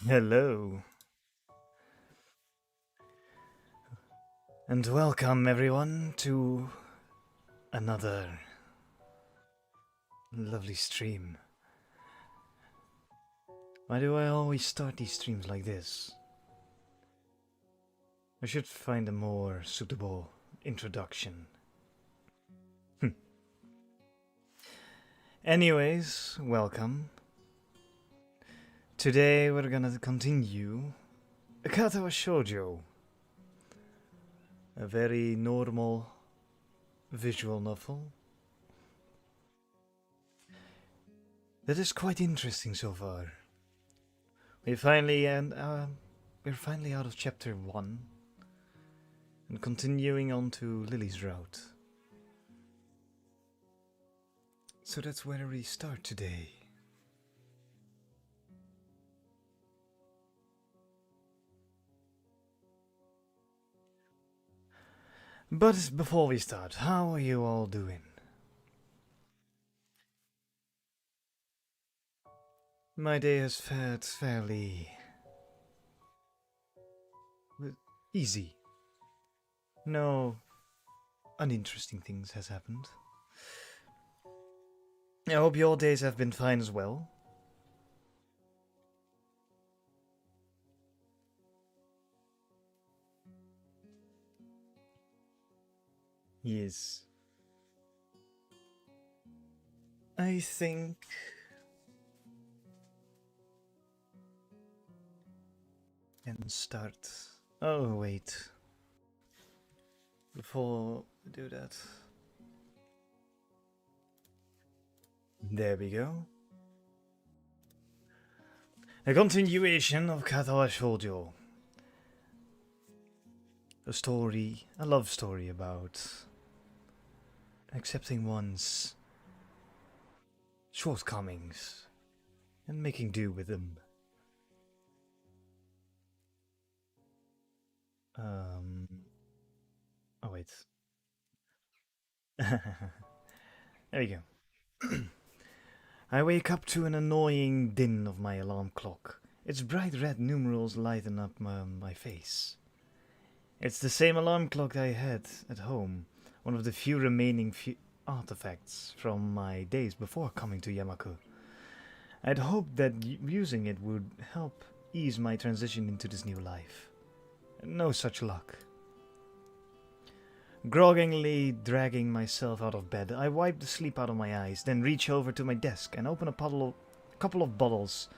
Hello, and welcome everyone to another lovely stream. Why do I always start these streams like this? I should find a more suitable introduction. Anyways, welcome. Today we're gonna continue Katawa Shoujo, a very normal visual novel that is quite interesting so far. We finally and we're finally out of chapter 1 and continuing on to Lilly's route. So that's where we start today. But before we start, how are you all doing? My day has fared fairly easy. No uninteresting things has happened. I hope your days have been fine as well. Yes. I think and start. Oh wait. Before we do that. There we go. A continuation of Katawa Shoujo. A love story about accepting one's shortcomings and making do with them. Oh wait. There we go. I wake up to an annoying din of my alarm clock. Its bright red numerals lighten up my face. It's the same alarm clock I had at home, one of the few remaining artifacts from my days before coming to Yamaku. I'd hoped that using it would help ease my transition into this new life. No such luck. Groggily dragging myself out of bed, I wipe the sleep out of my eyes, then reach over to my desk and open a couple of bottles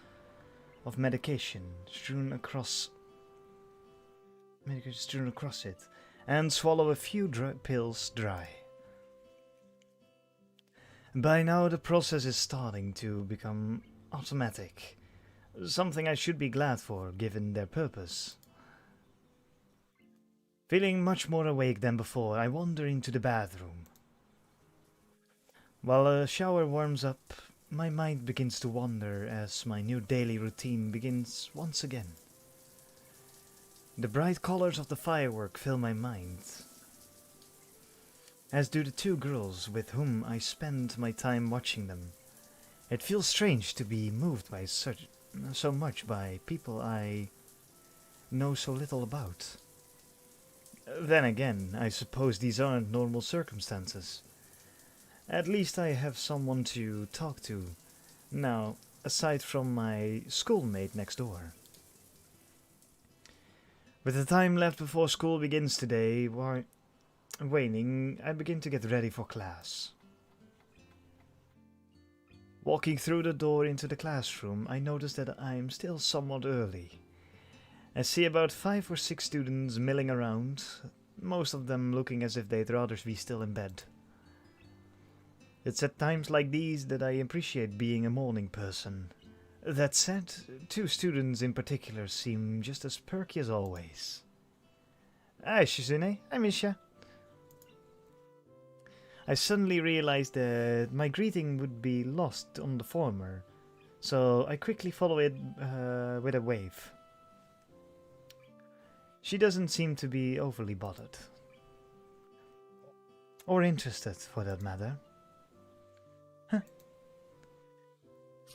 of medication strewn across it, and swallow a few pills dry. By now the process is starting to become automatic, something I should be glad for given their purpose. Feeling much more awake than before, I wander into the bathroom. While a shower warms up, my mind begins to wander as my new daily routine begins once again. The bright colors of the firework fill my mind, as do the two girls with whom I spend my time watching them. It feels strange to be moved by so much by people I know so little about. Then again, I suppose these aren't normal circumstances. At least I have someone to talk to now, aside from my schoolmate next door. With the time left before school begins today waning, I begin to get ready for class. Walking through the door into the classroom, I notice that I am still somewhat early. I see about 5 or 6 students milling around, most of them looking as if they'd rather be still in bed. It's at times like these that I appreciate being a morning person. That said, 2 students in particular seem just as perky as always. Hi Shizune, I miss ya. I suddenly realized that my greeting would be lost on the former, so I quickly follow it with a wave. She doesn't seem to be overly bothered. Or interested, for that matter.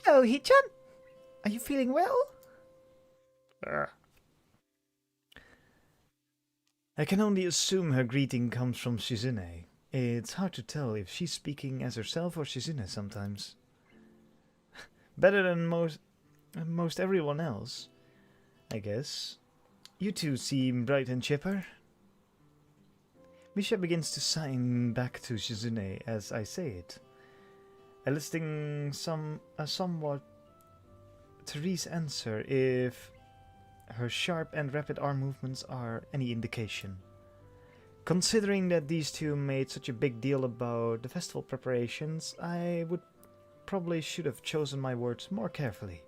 Oh, Hichan, are you feeling well? Ugh. I can only assume her greeting comes from Shizune. It's hard to tell if she's speaking as herself or Shizune sometimes. Better than most everyone else, I guess. You two seem bright and chipper. Misha begins to sign back to Shizune as I say it, eliciting a somewhat Therese answer if her sharp and rapid arm movements are any indication. Considering that these two made such a big deal about the festival preparations, I would probably should have chosen my words more carefully.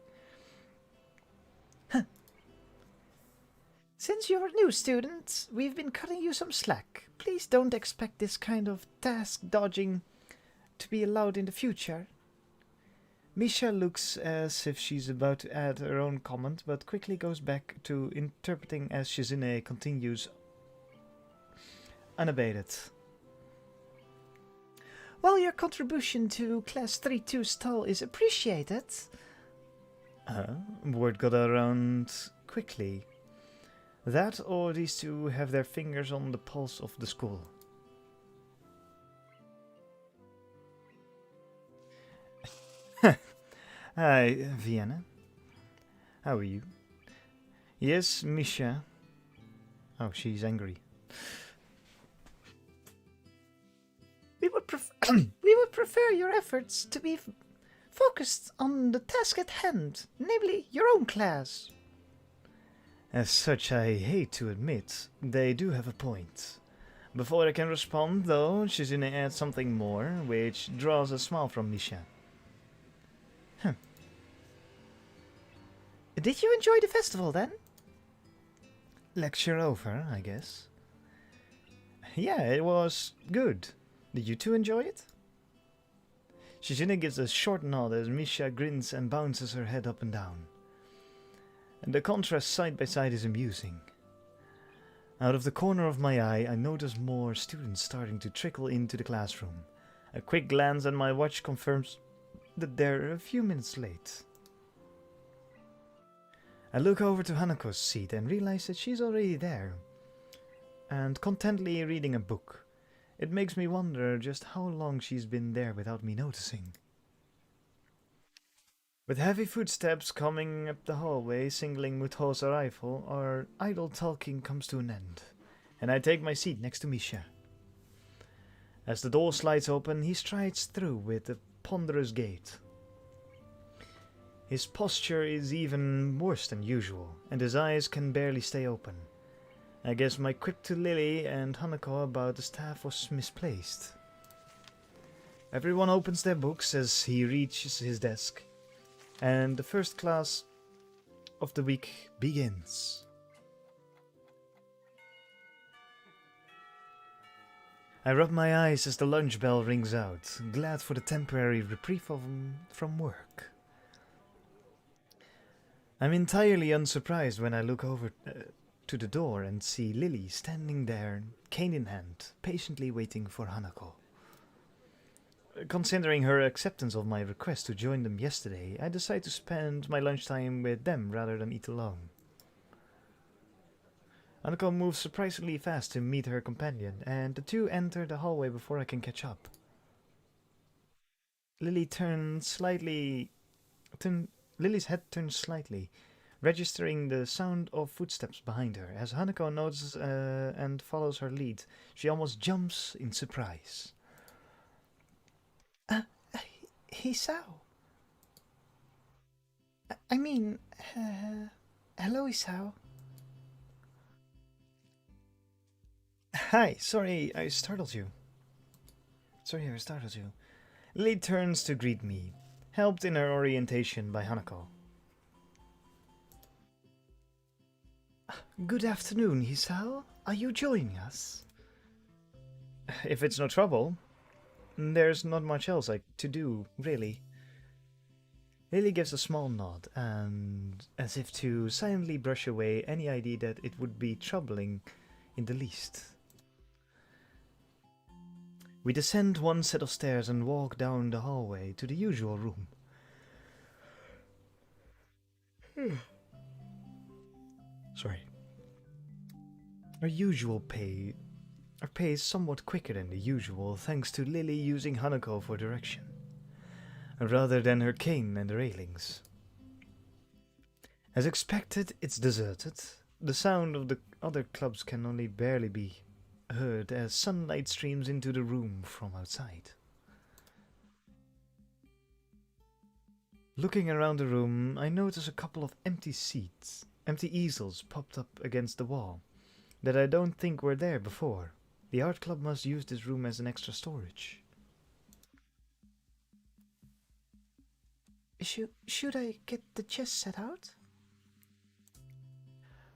Huh. Since you're a new student, we've been cutting you some slack. Please don't expect this kind of task dodging to be allowed in the future. Misha looks as if she's about to add her own comment, but quickly goes back to interpreting as Shizune continues unabated. While your contribution to Class 3-2 stall is appreciated... Word got around quickly. That or these two have their fingers on the pulse of the school. Hi, Vienna. How are you? Yes, Misha. Oh, she's angry. We would prefer your efforts to be focused on the task at hand, namely your own class. As such, I hate to admit, they do have a point. Before I can respond, though, Shizune adds something more, which draws a smile from Misha. Huh. Did you enjoy the festival, then? Lecture over, I guess. Yeah, it was good. Did you two enjoy it? Shizune gives a short nod as Misha grins and bounces her head up and down. And the contrast side by side is amusing. Out of the corner of my eye, I notice more students starting to trickle into the classroom. A quick glance at my watch confirms that they're a few minutes late. I look over to Hanako's seat and realize that she's already there, and contentedly reading a book. It makes me wonder just how long she's been there without me noticing. With heavy footsteps coming up the hallway, singling Mutho's arrival, our idle talking comes to an end, and I take my seat next to Misha. As the door slides open, he strides through with a ponderous gait. His posture is even worse than usual, and his eyes can barely stay open. I guess my quip to Lilly and Hanako about the staff was misplaced. Everyone opens their books as he reaches his desk, and the first class of the week begins. I rub my eyes as the lunch bell rings out, glad for the temporary reprieve from work. I'm entirely unsurprised when I look over to the door and see Lilly standing there, cane in hand, patiently waiting for Hanako. Considering her acceptance of my request to join them yesterday, I decide to spend my lunchtime with them rather than eat alone. Hanako moves surprisingly fast to meet her companion, and the two enter the hallway before I can catch up. Lily's head turns slightly, registering the sound of footsteps behind her. As Hanako notices and follows her lead, she almost jumps in surprise. Hisao. I mean, hello, Hisao. Hi, sorry I startled you. Lily turns to greet me, helped in her orientation by Hanako. Good afternoon, Hisao. Are you joining us? If it's no trouble, there's not much else to do, really. Lily gives a small nod, and as if to silently brush away any idea that it would be troubling in the least. We descend one set of stairs and walk down the hallway to the usual room. Sorry. Our usual pay Our pay is somewhat quicker than the usual, thanks to Lily using Hanako for direction, rather than her cane and the railings. As expected, it's deserted. The sound of the other clubs can only barely be heard as sunlight streams into the room from outside. Looking around the room, I notice a couple of empty easels popped up against the wall that I don't think were there before. The art club must use this room as an extra storage. Should I get the chess set out?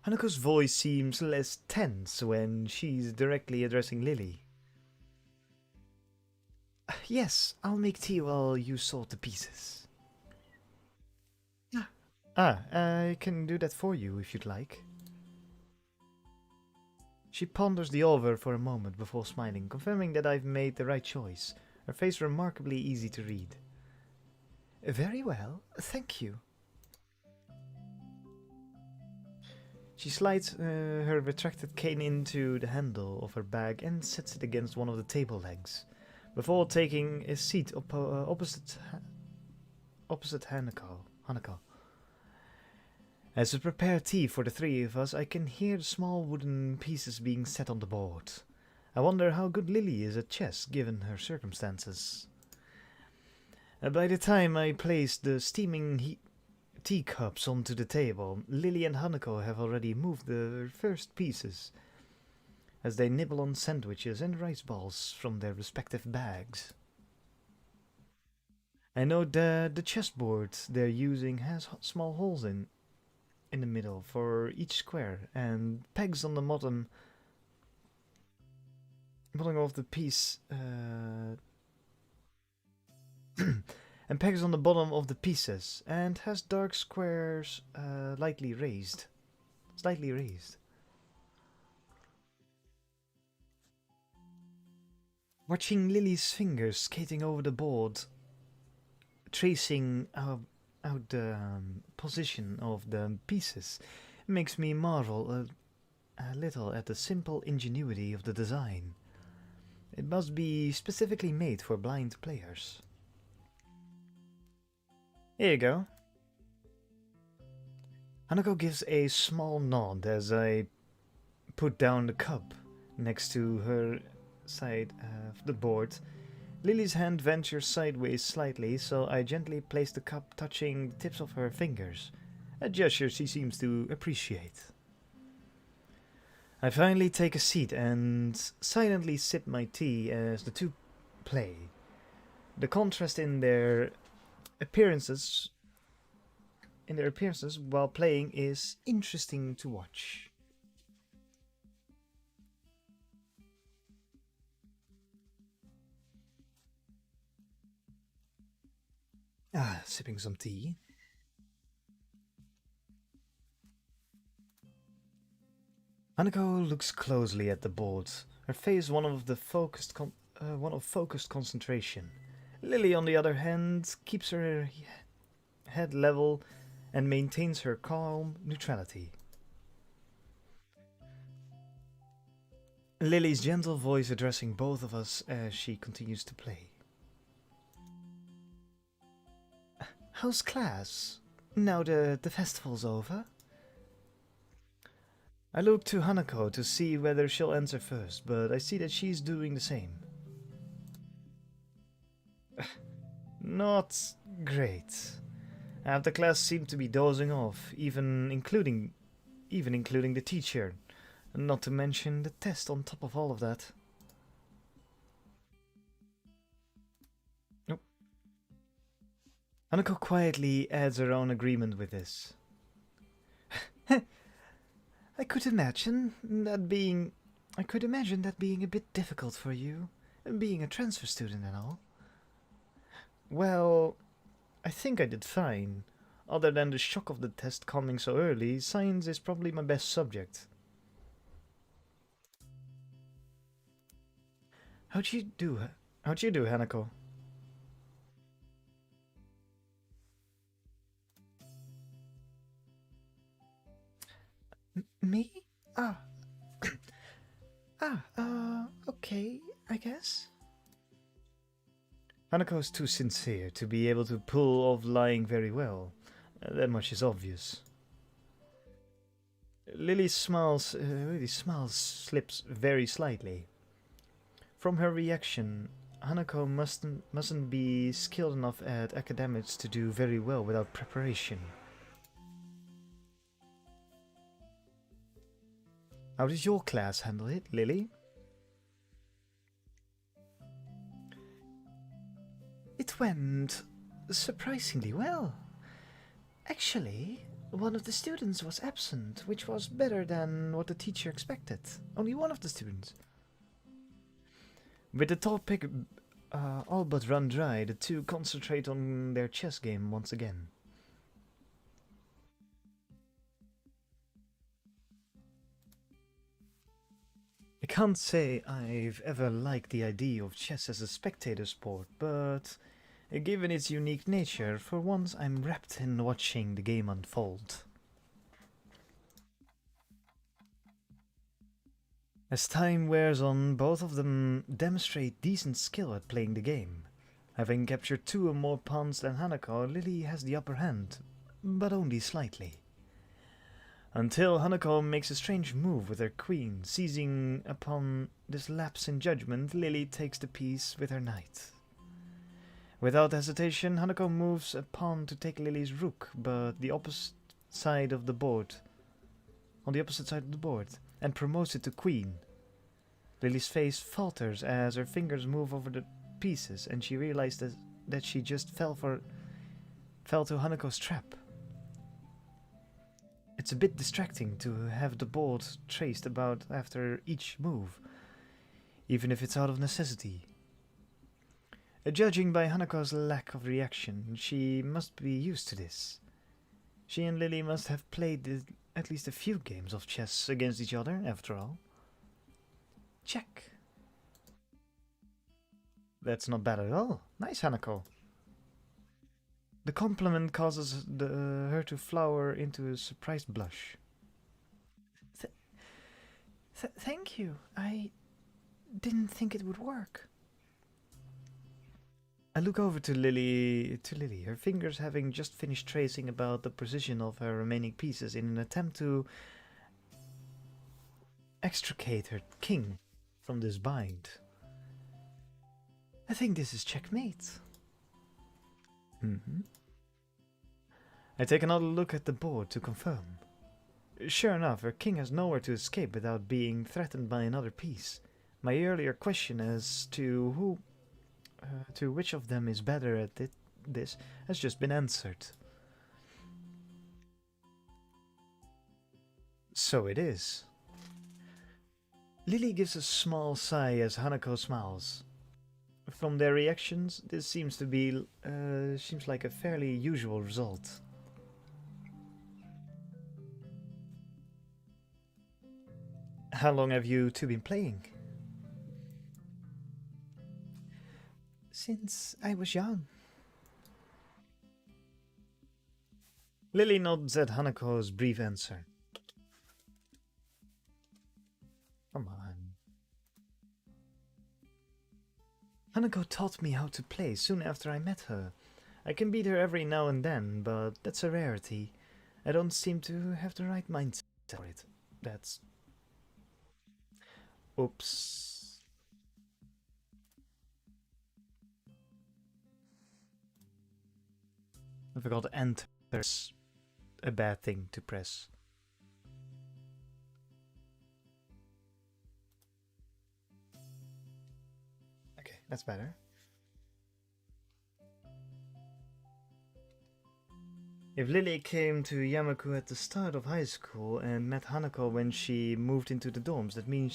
Hanako's voice seems less tense when she's directly addressing Lily. Yes, I'll make tea while you sort the pieces. I can do that for you if you'd like. She ponders the offer for a moment before smiling, confirming that I've made the right choice, her face remarkably easy to read. Very well, thank you. She slides her retracted cane into the handle of her bag and sets it against one of the table legs, before taking a seat opposite Hanako. As we prepare tea for the three of us, I can hear the small wooden pieces being set on the board. I wonder how good Lily is at chess, given her circumstances. By the time I place the steaming teacups onto the table, Lily and Hanako have already moved the first pieces, as they nibble on sandwiches and rice balls from their respective bags. I know that the chessboard they're using has small holes in the middle for each square, and pegs on the bottom of the piece and pegs on the bottom of the pieces, and has dark squares slightly raised. Watching Lily's fingers skating over the board, tracing out the position of the pieces, makes me marvel a little at the simple ingenuity of the design. It must be specifically made for blind players. Here you go. Hanako gives a small nod as I put down the cup next to her side of the board. Lily's hand ventures sideways slightly, so I gently place the cup, touching the tips of her fingers, a gesture she seems to appreciate. I finally take a seat and silently sip my tea as the two play. The contrast in their appearances while playing is interesting to watch. Sipping some tea. Hanako looks closely at the board, her face one of focused concentration. Lily, on the other hand, keeps her head level and maintains her calm neutrality. Lily's gentle voice addressing both of us as she continues to play. How's class? Now the festival's over? I look to Hanako to see whether she'll answer first, but I see that she's doing the same. Not great. Half the class seemed to be dozing off, even including the teacher, not to mention the test on top of all of that. Nope. Hanako quietly adds her own agreement with this. I could imagine that being a bit difficult for you, being a transfer student and all. Well, I think I did fine. Other than the shock of the test coming so early, science is probably my best subject. How'd you do, Hanako? Me? Ah, okay, I guess. Hanako's too sincere to be able to pull off lying very well. That much is obvious. Lily's smile slips very slightly. From her reaction, Hanako mustn't be skilled enough at academics to do very well without preparation. How did your class handle it, Lily? It went surprisingly well. Actually, one of the students was absent, which was better than what the teacher expected. Only one of the students. With the topic all but run dry, the two concentrate on their chess game once again. I can't say I've ever liked the idea of chess as a spectator sport, but given its unique nature, for once I'm wrapped in watching the game unfold. As time wears on, both of them demonstrate decent skill at playing the game. Having captured two or more pawns than Hanako, Lily has the upper hand, but only slightly. Until Hanako makes a strange move with her queen, seizing upon this lapse in judgment, Lily takes the piece with her knight. Without hesitation, Hanako moves a pawn to take Lily's rook, but the opposite side of the board, on the opposite side of the board, and promotes it to queen. Lily's face falters as her fingers move over the pieces, and she realizes that she just fell to Hanako's trap. It's a bit distracting to have the board traced about after each move, even if it's out of necessity. Judging by Hanako's lack of reaction, she must be used to this. She and Lily must have played at least a few games of chess against each other, after all. Check. That's not bad at all. Nice, Hanako. The compliment causes her to flower into a surprised blush. Thank you. I didn't think it would work. I look over to Lily, her fingers having just finished tracing about the precision of her remaining pieces in an attempt to extricate her king from this bind. I think this is checkmate. I take another look at the board to confirm. Sure enough, her king has nowhere to escape without being threatened by another piece. My earlier question as to which of them is better at this has just been answered. So it is. Lily gives a small sigh as Hanako smiles. From their reactions, this seems like a fairly usual result. How long have you two been playing? Since I was young. Lily nods at Hanako's brief answer. Come on. Hanako taught me how to play soon after I met her. I can beat her every now and then, but that's a rarity. I don't seem to have the right mindset for it. That's... Oops. I forgot to enter. There's a bad thing to press. Okay, that's better. If Lily came to Yamaku at the start of high school and met Hanako when she moved into the dorms, that means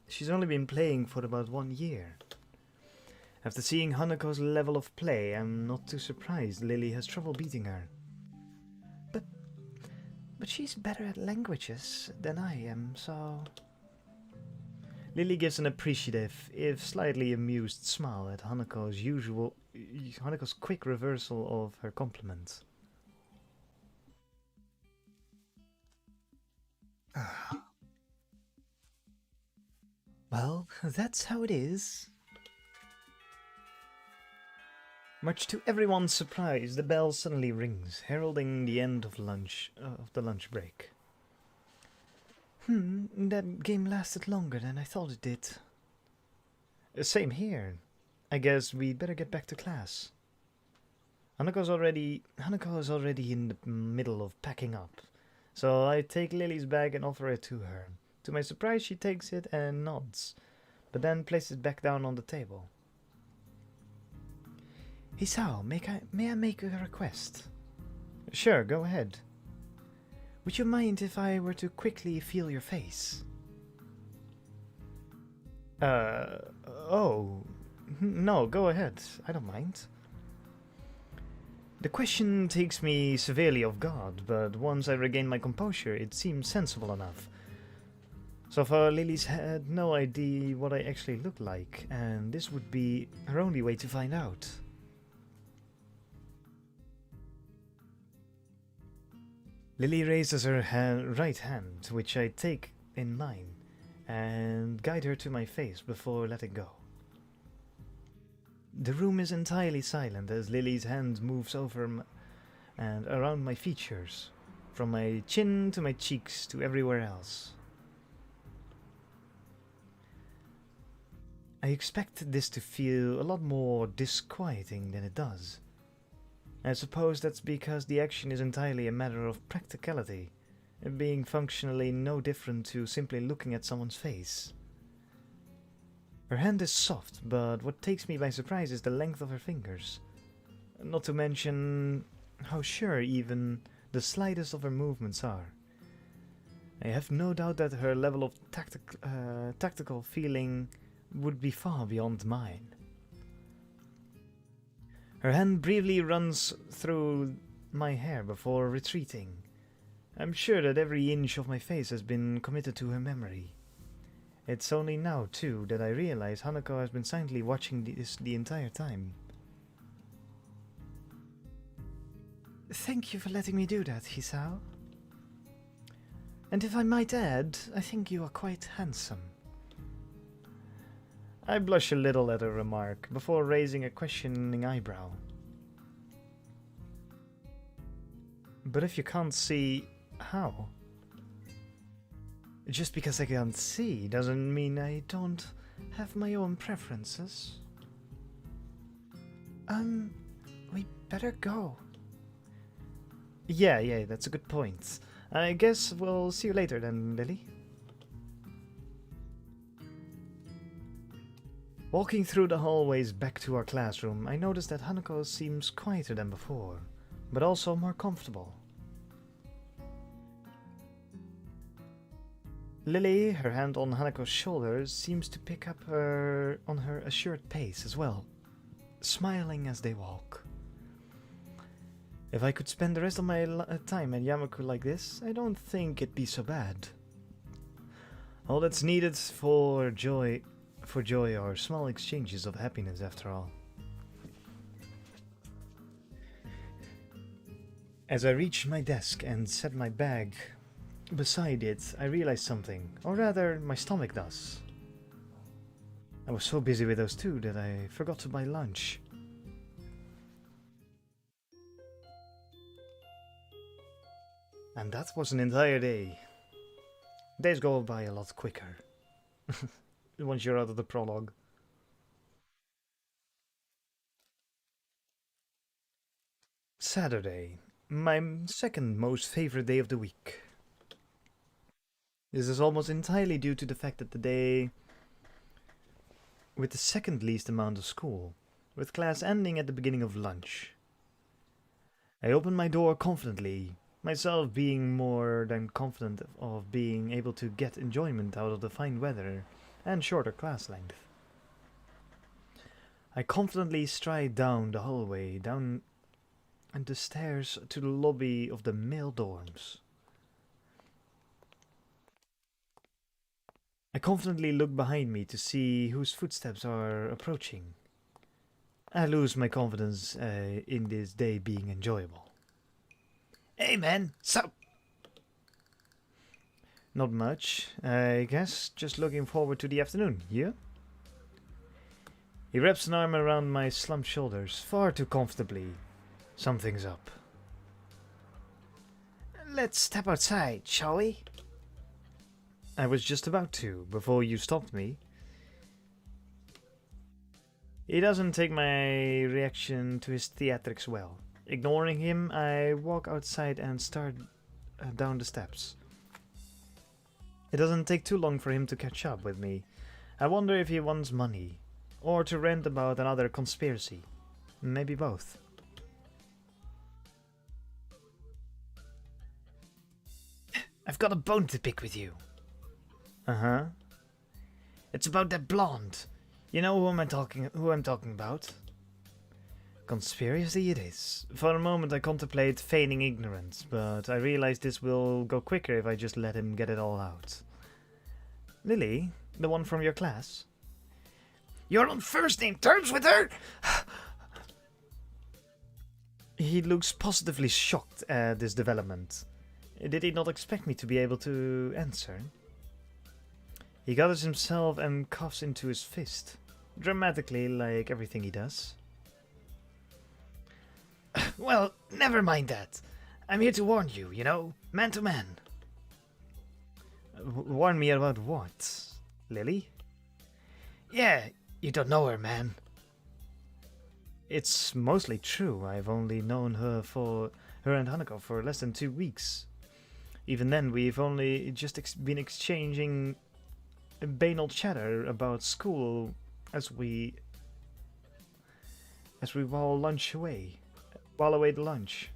she's only been playing for about 1 year. After seeing Hanako's level of play, I'm not too surprised Lily has trouble beating her. But she's better at languages than I am, so... Lily gives an appreciative, if slightly amused smile at Hanako's quick reversal of her compliment. Well, that's how it is. Much to everyone's surprise, the bell suddenly rings, heralding the end of the lunch break. That game lasted longer than I thought it did. Same here. I guess we'd better get back to class. Hanako is already in the middle of packing up, so I take Lily's bag and offer it to her. To my surprise, she takes it and nods, but then places it back down on the table. Hisao, may I make a request? Sure, go ahead. Would you mind if I were to quickly feel your face? Oh, no, go ahead. I don't mind. The question takes me severely off guard, but once I regain my composure, it seems sensible enough. So far, Lily's had no idea what I actually look like, and this would be her only way to find out. Lily raises her right hand, which I take in mine, and guide her to my face before letting go. The room is entirely silent as Lily's hand moves over and around my features, from my chin to my cheeks to everywhere else. I expected this to feel a lot more disquieting than it does. I suppose that's because the action is entirely a matter of practicality, being functionally no different to simply looking at someone's face. Her hand is soft, but what takes me by surprise is the length of her fingers. Not to mention how sure even the slightest of her movements are. I have no doubt that her level of tactical feeling would be far beyond mine. Her hand briefly runs through my hair before retreating. I'm sure that every inch of my face has been committed to her memory. It's only now, too, that I realize Hanako has been silently watching this the entire time. Thank you for letting me do that, Hisao. And if I might add, I think you are quite handsome. I blush a little at her remark, before raising a questioning eyebrow. But if you can't see, how? Just because I can't see doesn't mean I don't have my own preferences. We better go. Yeah, that's a good point. I guess we'll see you later then, Lily. Walking through the hallways back to our classroom, I noticed that Hanako seems quieter than before, but also more comfortable. Lily, her hand on Hanako's shoulder, seems to pick up on her assured pace as well, smiling as they walk. If I could spend the rest of my time at Yamaku like this, I don't think it'd be so bad. All that's needed for joy are small exchanges of happiness after all. As I reach my desk and set my bag beside it, I realize something, or rather, my stomach does. I was so busy with those two that I forgot to buy lunch. And that was an entire day. Days go by a lot quicker once you're out of the prologue. Saturday, my second most favorite day of the week. This is almost entirely due to the fact that the day with the second least amount of school, with class ending at the beginning of lunch. I open my door confidently, myself being more than confident of being able to get enjoyment out of the fine weather and shorter class length. I confidently stride down the hallway, down and the stairs to the lobby of the male dorms. I confidently look behind me to see whose footsteps are approaching. I lose my confidence in this day being enjoyable. Hey man, sup? Not much, I guess. Just looking forward to the afternoon. You? He wraps an arm around my slumped shoulders, far too comfortably. Something's up. Let's step outside, shall we? I was just about to, before you stopped me. He doesn't take my reaction to his theatrics well. Ignoring him, I walk outside and start down the steps. It doesn't take too long for him to catch up with me. I wonder if he wants money, or to rant about another conspiracy. Maybe both. I've got a bone to pick with you. Uh-huh. It's about that blonde. You know who I'm talking about? Conspiracy it is. For a moment I contemplate feigning ignorance, but I realize this will go quicker if I just let him get it all out. Lilly, the one from your class? You're on first name terms with her? He looks positively shocked at this development. Did he not expect me to be able to answer? He gathers himself and coughs into his fist, dramatically like everything he does. Well, never mind that. I'm here to warn you, you know, man to man. Warn me about what? Lilly? Yeah, you don't know her, man. It's mostly true. I've only known her and Hanako for less than 2 weeks. Even then, we've only just been exchanging banal chatter about school as we while away the lunch.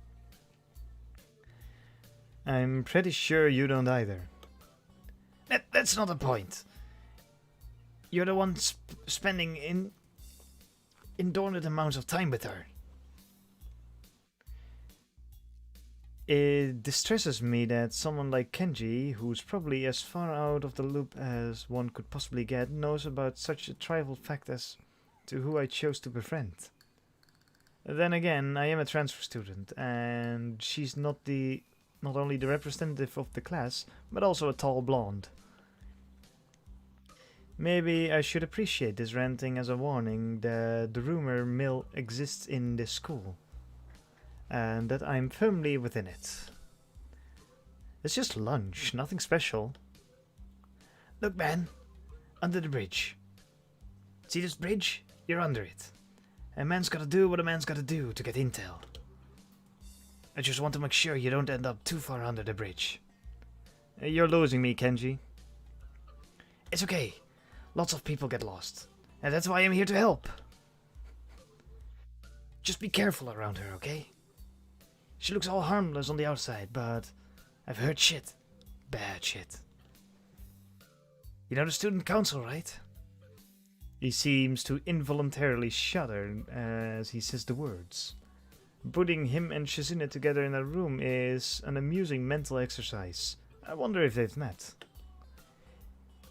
I'm pretty sure you don't either. That's not the point. You're the one spending inordinate amounts of time with her. It distresses me that someone like Kenji, who's probably as far out of the loop as one could possibly get, knows about such a trivial fact as to who I chose to befriend. Then again, I am a transfer student, and she's not only the representative of the class, but also a tall blonde. Maybe I should appreciate this ranting as a warning that the rumor mill exists in this school, and that I'm firmly within it. It's just lunch, nothing special. Look, man, under the bridge. See this bridge? You're under it. A man's gotta do what a man's gotta do to get intel. I just want to make sure you don't end up too far under the bridge. You're losing me, Kenji. It's okay. Lots of people get lost, and that's why I'm here to help. Just be careful around her, okay? She looks all harmless on the outside, but I've heard shit. Bad shit. You know the student council, right? He seems to involuntarily shudder as he says the words. Putting him and Shizune together in a room is an amusing mental exercise. I wonder if they've met.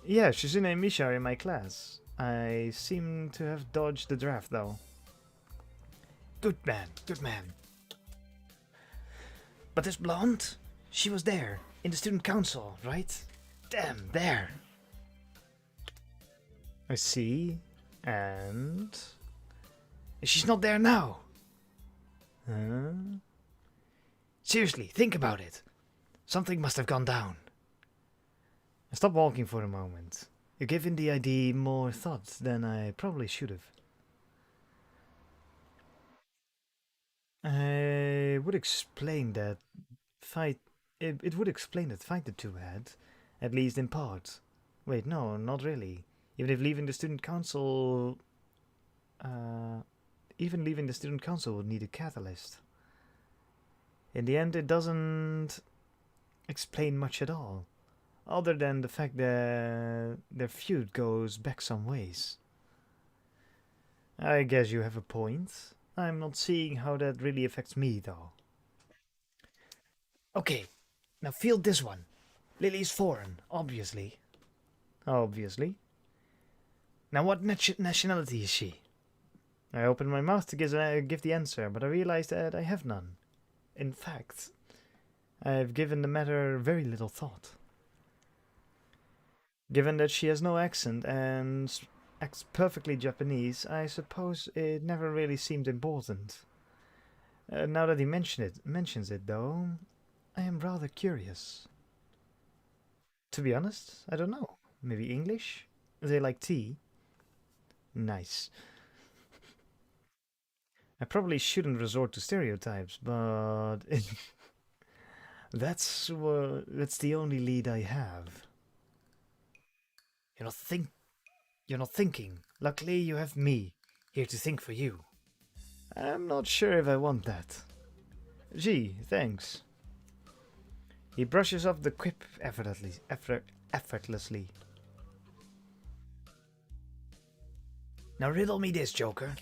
Yeah, Shizune and Misha are in my class. I seem to have dodged the draft, though. Good man, good man. But this blonde, she was there, in the student council, right? Damn, there. I see. And... she's not there now. Huh? Seriously, think about it. Something must have gone down. I stopped walking for a moment, giving the idea more thought than I probably should have. I would explain that fight. It would explain that fight the two had, at least in part. Wait, no, not really. Even if leaving the student council, would need a catalyst. In the end, it doesn't explain much at all, other than the fact that their feud goes back some ways. I guess you have a point. I'm not seeing how that really affects me, though. Okay, now feel this one. Lilly's foreign, obviously. Obviously. Now what nationality is she? I opened my mouth to give the answer, but I realized that I have none. In fact, I've given the matter very little thought. Given that she has no accent and acts perfectly Japanese, I suppose it never really seemed important. Now that he mentions it though, I am rather curious. To be honest, I don't know. Maybe English? They like tea? Nice. I probably shouldn't resort to stereotypes, but that's the only lead I have. You're not think you're not thinking. Luckily, you have me here to think for you. I'm not sure if I want that. Gee, thanks. He brushes off the quip effortlessly. Now riddle me this, Joker.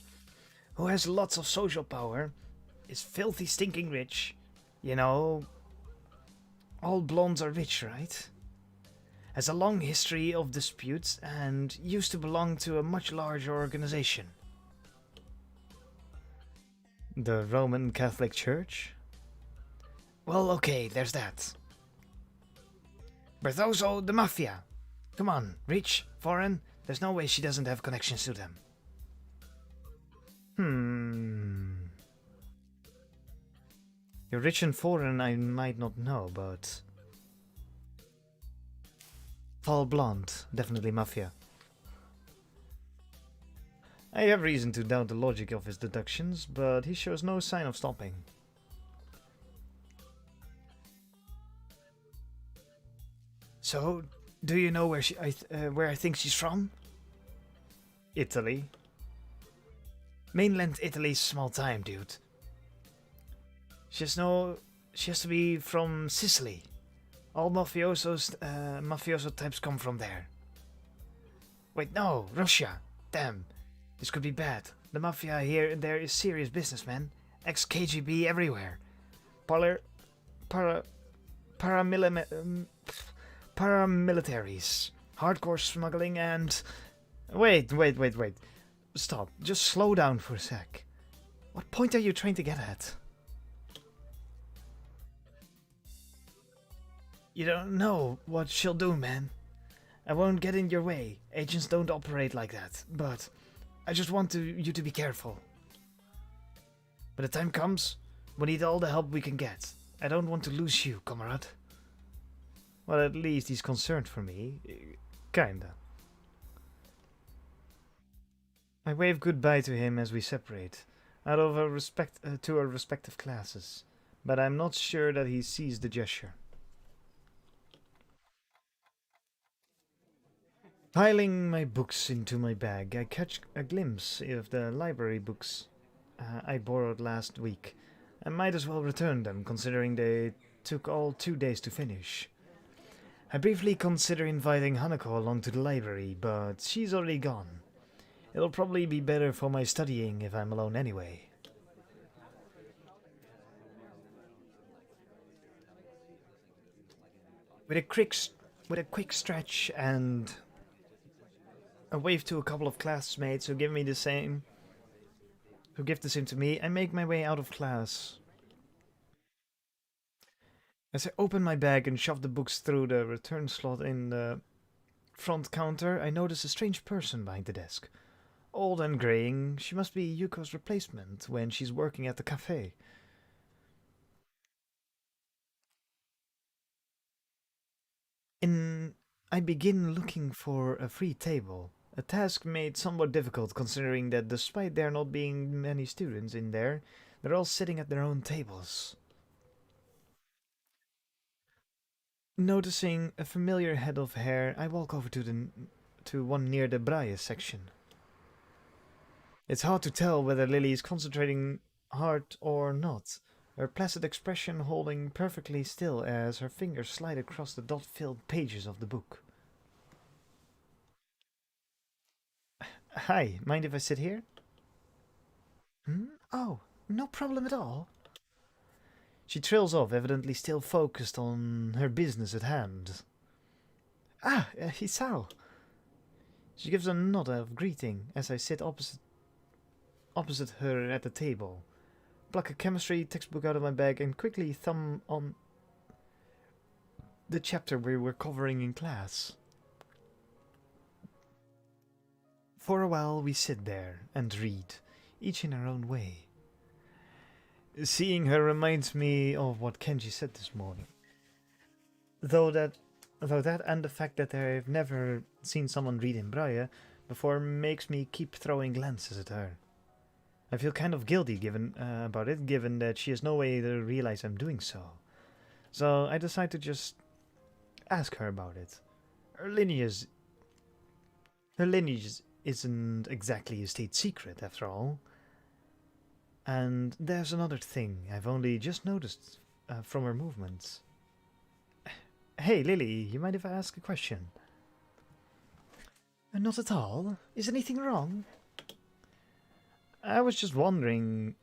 Who has lots of social power, is filthy stinking rich. You know, all blondes are rich, right? Has a long history of disputes and used to belong to a much larger organization. The Roman Catholic Church? Well, okay, there's that. Bertozzo, the Mafia. Come on, rich, foreign, there's no way she doesn't have connections to them. You're rich and foreign, I might not know, but... Tall blonde, definitely Mafia. I have reason to doubt the logic of his deductions, but he shows no sign of stopping. So, do you know where I think she's from? Italy. Mainland Italy's small time, dude. She has to be from Sicily. All mafioso types come from there. Wait, no, Russia. Damn, this could be bad. The mafia here and there is serious business, man. Ex-KGB everywhere. Polar, para, paramilitaries, hardcore smuggling, and... Wait. Stop. Just slow down for a sec. What point are you trying to get at? You don't know what she'll do, man. I won't get in your way. Agents don't operate like that. But I just want you to be careful. When the time comes, we need all the help we can get. I don't want to lose you, comrade. Well, at least he's concerned for me. Kinda. I wave goodbye to him as we separate, out of a respect to our respective classes, but I'm not sure that he sees the gesture. Piling my books into my bag, I catch a glimpse of the library books I borrowed last week. I might as well return them, considering they took all 2 days to finish. I briefly consider inviting Hanako along to the library, but she's already gone. It'll probably be better for my studying if I'm alone anyway. With a quick stretch and a wave to a couple of classmates who give the same to me, I make my way out of class. As I open my bag and shove the books through the return slot in the front counter, I notice a strange person behind the desk. Old and graying, she must be Yuko's replacement when she's working at the cafe. I begin looking for a free table, a task made somewhat difficult considering that despite there not being many students in there, they're all sitting at their own tables. Noticing a familiar head of hair, I walk over to one near the braille section. It's hard to tell whether Lilly is concentrating hard or not, her placid expression holding perfectly still as her fingers slide across the dot-filled pages of the book. Hi, mind if I sit here? Oh, no problem at all. She trails off, evidently still focused on her business at hand. Ah, Hisao. She gives a nod of greeting as I sit opposite her at the table, pluck a chemistry textbook out of my bag, and quickly thumb on the chapter we were covering in class. For a while we sit there and read, each in our own way. Seeing her reminds me of what Kenji said this morning. Though that though that and the fact that I've never seen someone read in Braille before makes me keep throwing glances at her. I feel kind of guilty about it, given that she has no way to realize I'm doing so. So I decide to just ask her about it. Her lineage, her lineage isn't exactly a state secret, after all. And there's another thing I've only just noticed from her movements. Hey, Lily, you mind if I ask a question? Not at all. Is anything wrong? I was just wondering,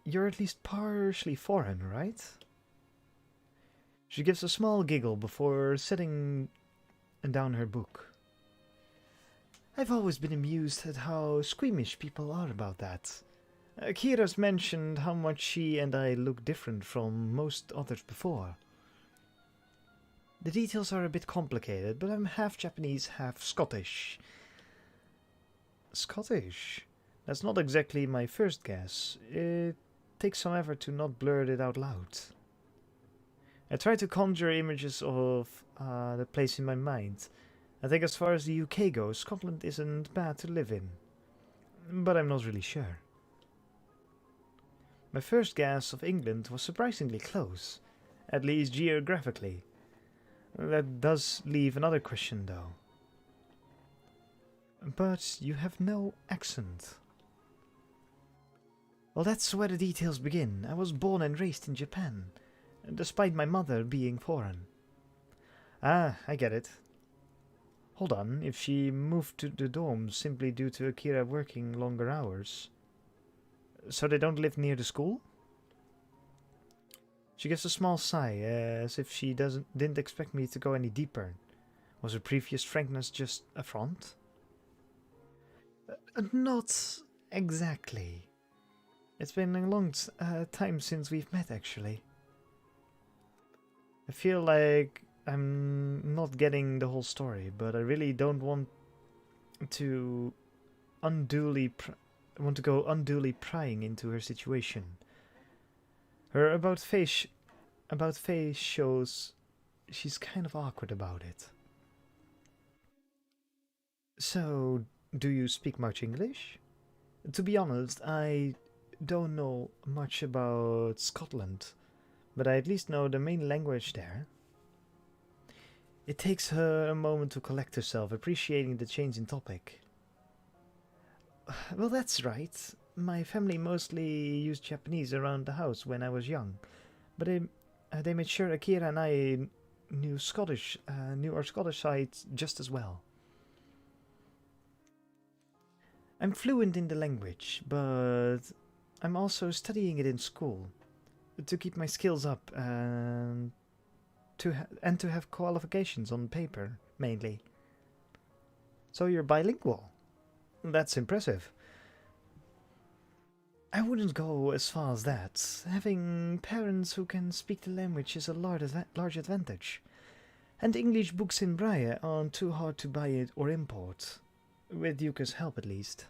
you're at least partially foreign, right? She gives a small giggle before setting down her book. I've always been amused at how squeamish people are about that. Kira's mentioned how much she and I look different from most others before. The details are a bit complicated, but I'm half Japanese, half Scottish. Scottish? That's not exactly my first guess. It takes some effort to not blurt it out loud. I try to conjure images of the place in my mind. I think as far as the UK goes, Scotland isn't bad to live in. But I'm not really sure. My first guess of England was surprisingly close, at least geographically. That does leave another question, though. But you have no accent. Well, that's where the details begin. I was born and raised in Japan, despite my mother being foreign. Ah, I get it. Hold on, if she moved to the dorms simply due to Akira working longer hours, so they don't live near the school? She gives a small sigh, as if she didn't expect me to go any deeper. Was her previous frankness just a front? Not exactly. It's been a long time since we've met, actually. I feel like I'm not getting the whole story, but I really don't want to go unduly prying into her situation. Her about face shows she's kind of awkward about it. So, do you speak much English? To be honest, I don't know much about Scotland, but I at least know the main language there. It takes her a moment to collect herself, appreciating the change in topic. Well, that's right. My family mostly used Japanese around the house when I was young, but they made sure Akira and I knew our Scottish side just as well. I'm fluent in the language, but I'm also studying it in school to keep my skills up and to have qualifications on paper, mainly. So you're bilingual. That's impressive. I wouldn't go as far as that. Having parents who can speak the language is a large advantage. And English books in Braille aren't too hard to buy or import. With Yuka's help, at least.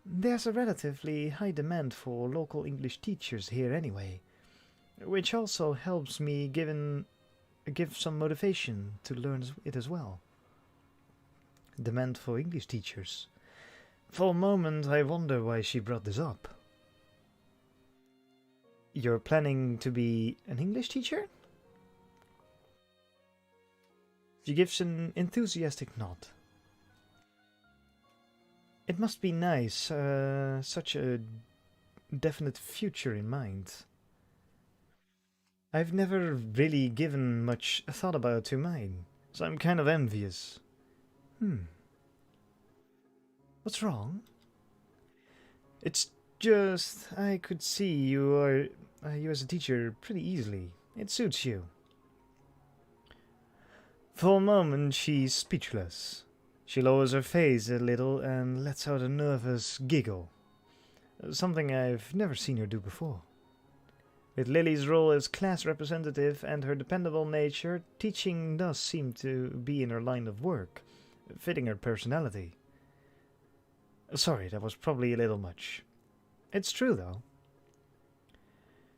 There's a relatively high demand for local English teachers here anyway, which also helps me give some motivation to learn it as well. Demand for English teachers. For a moment I wonder why she brought this up. You're planning to be an English teacher? She gives an enthusiastic nod. It must be nice, such a definite future in mind. I've never really given much thought about to mine, so I'm kind of envious. What's wrong? It's just, I could see you as a teacher pretty easily. It suits you. For a moment, she's speechless. She lowers her face a little and lets out a nervous giggle. Something I've never seen her do before. With Lily's role as class representative and her dependable nature, teaching does seem to be in her line of work, fitting her personality. Sorry, that was probably a little much. It's true, though.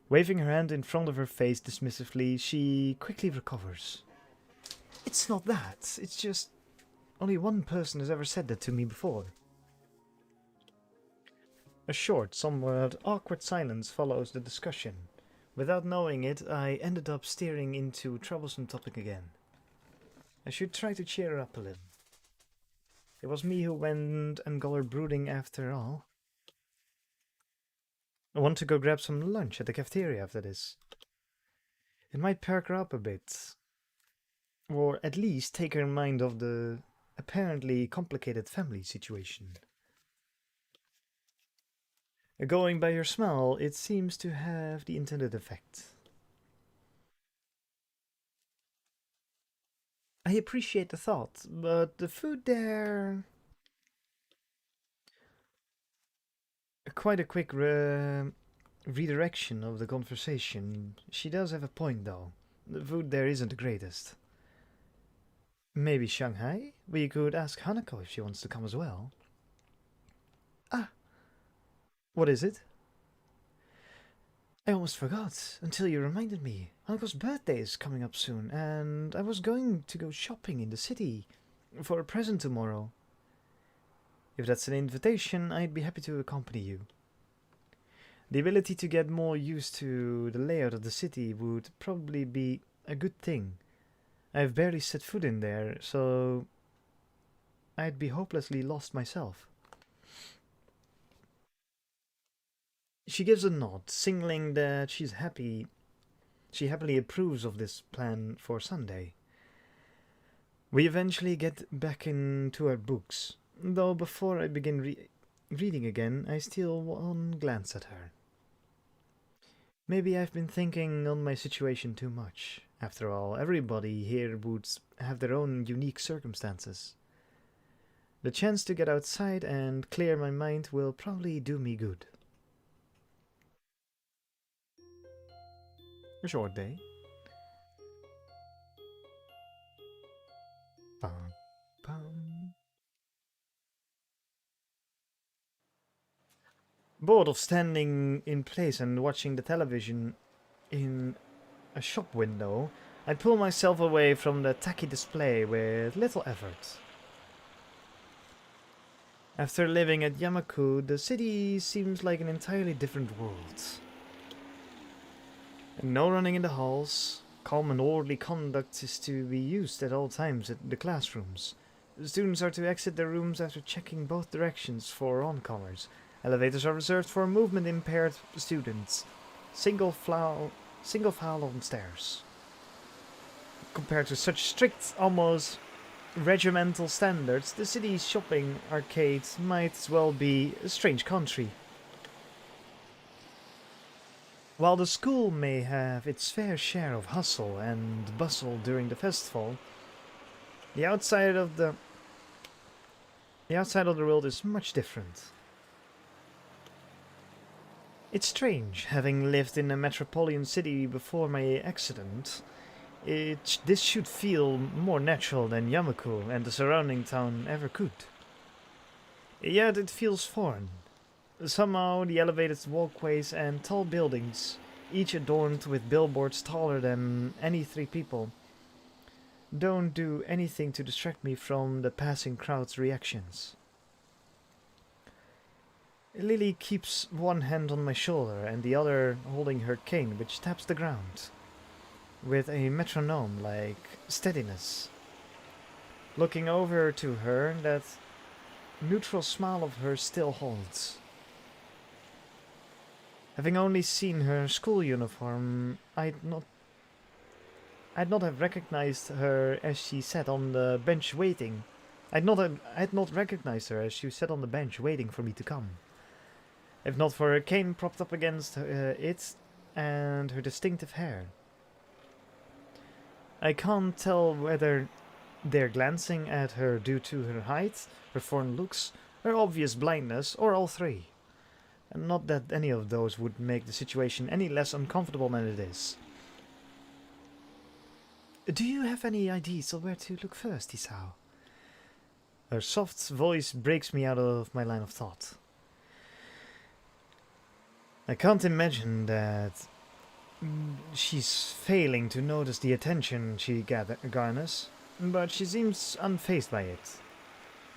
Waving her hand in front of her face dismissively, she quickly recovers. It's not that. It's just only one person has ever said that to me before. A short, somewhat awkward silence follows the discussion. Without knowing it, I ended up steering into a troublesome topic again. I should try to cheer her up a little. It was me who went and got her brooding after all. I want to go grab some lunch at the cafeteria after this. It might perk her up a bit. Or at least take her mind off the apparently complicated family situation. Going by your smell, it seems to have the intended effect. I appreciate the thought, but the food there... Quite a quick redirection of the conversation. She does have a point, though. The food there isn't the greatest. Maybe Shanghai? We could ask Hanako if she wants to come as well. Ah, what is it? I almost forgot, until you reminded me. Hanako's birthday is coming up soon, and I was going to go shopping in the city for a present tomorrow. If that's an invitation, I'd be happy to accompany you. The ability to get more used to the layout of the city would probably be a good thing. I've barely set foot in there, so I'd be hopelessly lost myself. She gives a nod, signaling that she happily approves of this plan for Sunday. We eventually get back into our books, though before I begin reading again, I steal one glance at her. Maybe I've been thinking on my situation too much. After all, everybody here would have their own unique circumstances. The chance to get outside and clear my mind will probably do me good. A short day. Bum, bum. Bored of standing in place and watching the television in a shop window, I pull myself away from the tacky display with little effort. After living at Yamaku, the city seems like an entirely different world. No running in the halls. Calm and orderly conduct is to be used at all times at the classrooms. The students are to exit their rooms after checking both directions for oncomers. Elevators are reserved for movement-impaired students. Single file on stairs. Compared to such strict, almost regimental standards, the city's shopping arcades might as well be a strange country. While the school may have its fair share of hustle and bustle during the festival, the outside of the world is much different. It's strange, having lived in a metropolitan city before my accident. This should feel more natural than Yamaku and the surrounding town ever could. Yet it feels foreign. Somehow the elevated walkways and tall buildings, each adorned with billboards taller than any three people, don't do anything to distract me from the passing crowd's reactions. Lilly keeps one hand on my shoulder and the other holding her cane, which taps the ground with a metronome-like steadiness. Looking over to her, that neutral smile of hers still holds. Having only seen her school uniform, I'd not have recognized her as she sat on the bench waiting. I'd not recognized her as she sat on the bench waiting for me to come. If not for her cane propped up against it and her distinctive hair. I can't tell whether they're glancing at her due to her height, her foreign looks, her obvious blindness, or all three. And not that any of those would make the situation any less uncomfortable than it is. Do you have any ideas of where to look first, Isao? Her soft voice breaks me out of my line of thought. I can't imagine that she's failing to notice the attention she garners, but she seems unfazed by it.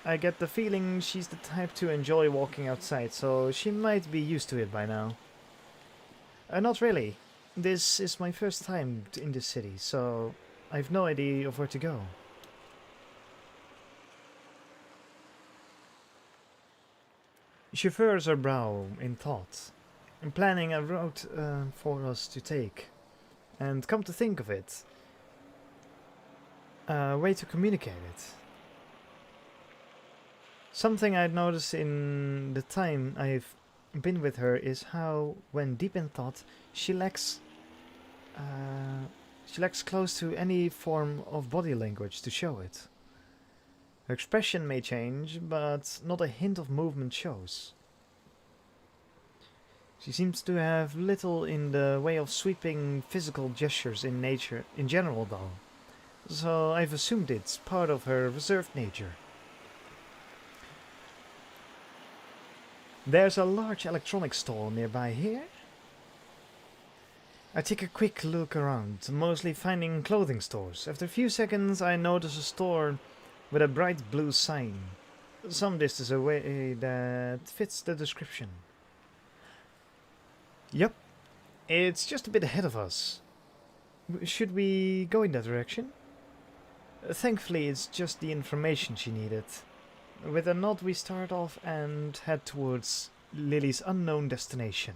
I get the feeling she's the type to enjoy walking outside, so she might be used to it by now. Not really. This is my first time in this city, so I've no idea of where to go. She furrows her brow in thought, planning a route for us to take. And come to think of it, a way to communicate it. Something I've noticed in the time I've been with her is how, when deep in thought, she lacks close to any form of body language to show it. Her expression may change, but not a hint of movement shows. She seems to have little in the way of sweeping physical gestures in nature in general though, so I've assumed it's part of her reserved nature. There's a large electronics store nearby here. I take a quick look around, mostly finding clothing stores. After a few seconds I notice a store with a bright blue sign, some distance away, that fits the description. Yep, it's just a bit ahead of us. Should we go in that direction? Thankfully, it's just the information she needed. With a nod, we start off and head towards Lilly's unknown destination,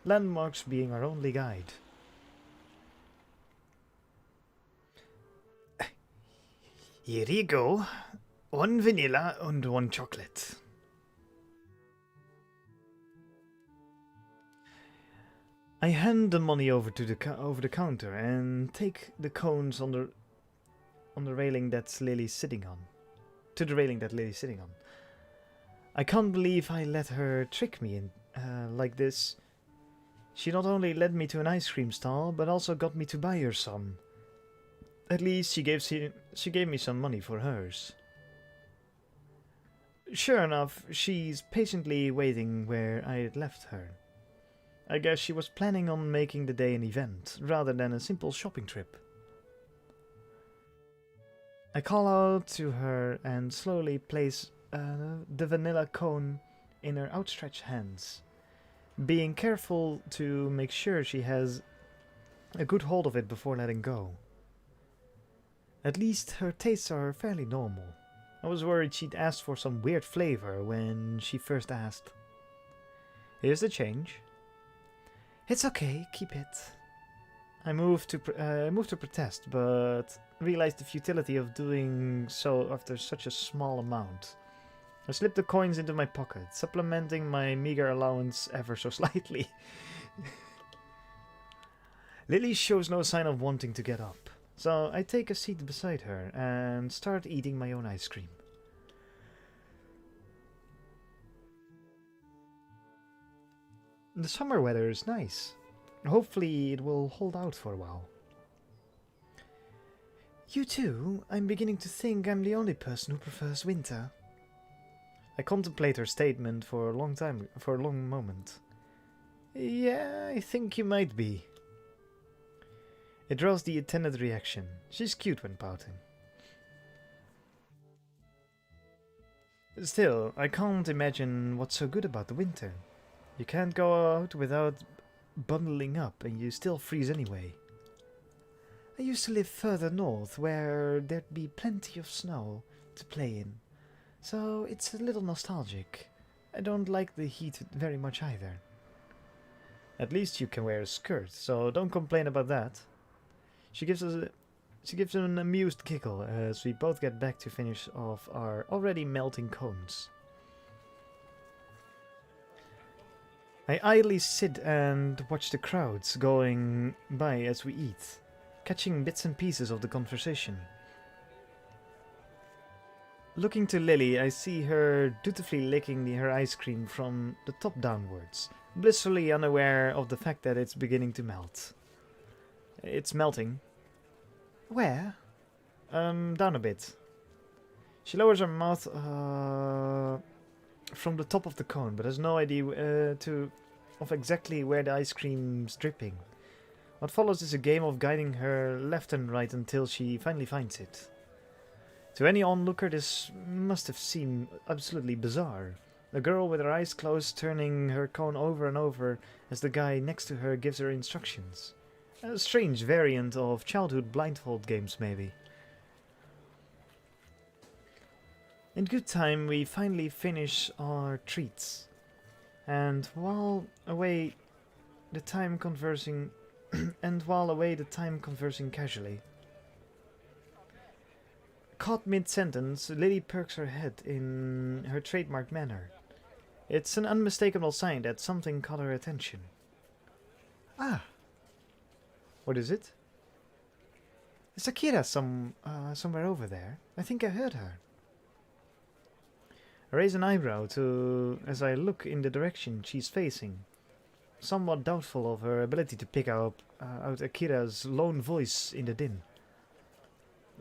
landmarks being our only guide. Here you go. One vanilla and one chocolate. I hand the money over to the counter and take the cones on the railing that's Lily's sitting on. To the railing that Lily's sitting on. I can't believe I let her trick me like this. She not only led me to an ice cream stall, but also got me to buy her some. At least she gave me some money for hers. Sure enough, she's patiently waiting where I had left her. I guess she was planning on making the day an event, rather than a simple shopping trip. I call out to her and slowly place the vanilla cone in her outstretched hands, being careful to make sure she has a good hold of it before letting go. At least her tastes are fairly normal. I was worried she'd asked for some weird flavor when she first asked. Here's the change. It's okay, keep it. I moved to protest, but realized the futility of doing so after such a small amount. I slipped the coins into my pocket, supplementing my meager allowance ever so slightly. Lily shows no sign of wanting to get up, so I take a seat beside her and start eating my own ice cream. The summer weather is nice. Hopefully it will hold out for a while. You too? I'm beginning to think I'm the only person who prefers winter. I contemplate her statement for a long moment. Yeah, I think you might be. It draws the intended reaction. She's cute when pouting. Still, I can't imagine what's so good about the winter. You can't go out without bundling up and you still freeze anyway. I used to live further north where there'd be plenty of snow to play in, so it's a little nostalgic. I don't like the heat very much either. At least you can wear a skirt, so don't complain about that. She gives an amused giggle as we both get back to finish off our already melting cones. I idly sit and watch the crowds going by as we eat, catching bits and pieces of the conversation. Looking to Lily, I see her dutifully licking her ice cream from the top downwards, blissfully unaware of the fact that it's beginning to melt. It's melting. Where? Down a bit. She lowers her mouth from the top of the cone, but has no idea of exactly where the ice cream's dripping. What follows is a game of guiding her left and right until she finally finds it. To any onlooker, this must have seemed absolutely bizarre. A girl with her eyes closed, turning her cone over and over as the guy next to her gives her instructions. A strange variant of childhood blindfold games, maybe. In good time, we finally finish our treats. And while away the time conversing casually. Caught mid-sentence, Lilly perks her head in her trademark manner. It's an unmistakable sign that something caught her attention. Ah. What is it? Is Akira somewhere over there? I think I heard her. I raise an eyebrow as I look in the direction she's facing, somewhat doubtful of her ability to pick out Akira's lone voice in the din.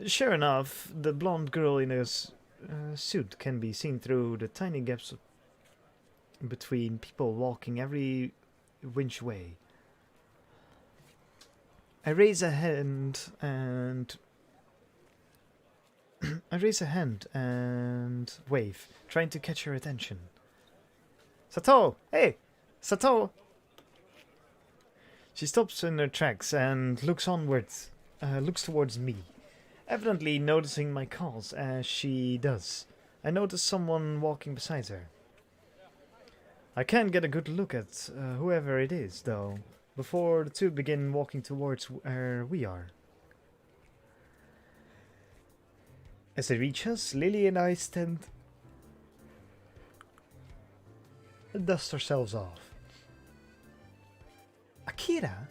Sure enough, the blonde girl in a suit can be seen through the tiny gaps between people walking every which way. I raise a hand and wave, trying to catch her attention. Sato! Hey! Sato! She stops in her tracks and looks towards me, evidently noticing my calls as she does. I notice someone walking beside her. I can't get a good look at whoever it is, though, before the two begin walking towards where we are. As they reach us, Lilly and I stand and dust ourselves off. Akira?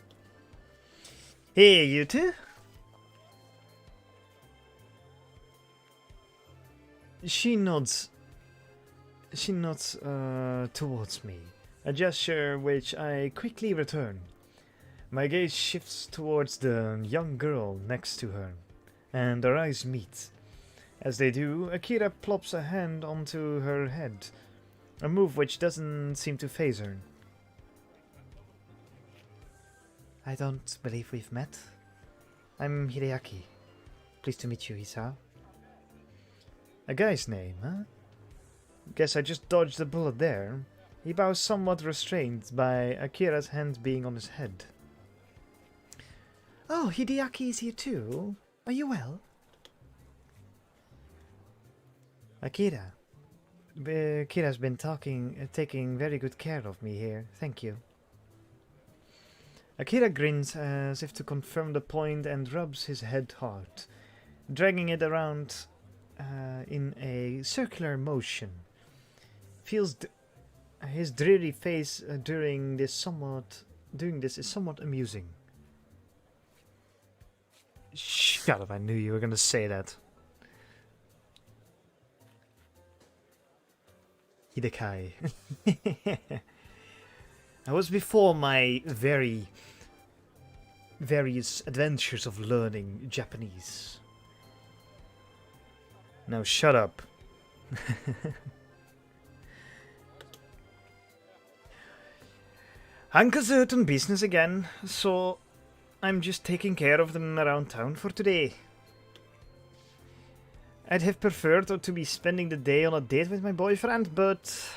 Hey, you two? She nods towards me, a gesture which I quickly return. My gaze shifts towards the young girl next to her, and our eyes meet. As they do, Akira plops a hand onto her head, a move which doesn't seem to faze her. I don't believe we've met. I'm Hideaki. Pleased to meet you, Isao. A guy's name, huh? Guess I just dodged a bullet there. He bows somewhat restrained by Akira's hand being on his head. Oh, Hideaki is here too. Are you well? Akira's been taking very good care of me here. Thank you. Akira grins as if to confirm the point and rubs his head hard, dragging it around in a circular motion. His dreary face doing this is somewhat amusing. Shut up, I knew you were gonna say that. Hidekai. That was before my various adventures of learning Japanese. Now shut up. Hanka's out on business again, so I'm just taking care of them around town for today. I'd have preferred to be spending the day on a date with my boyfriend, but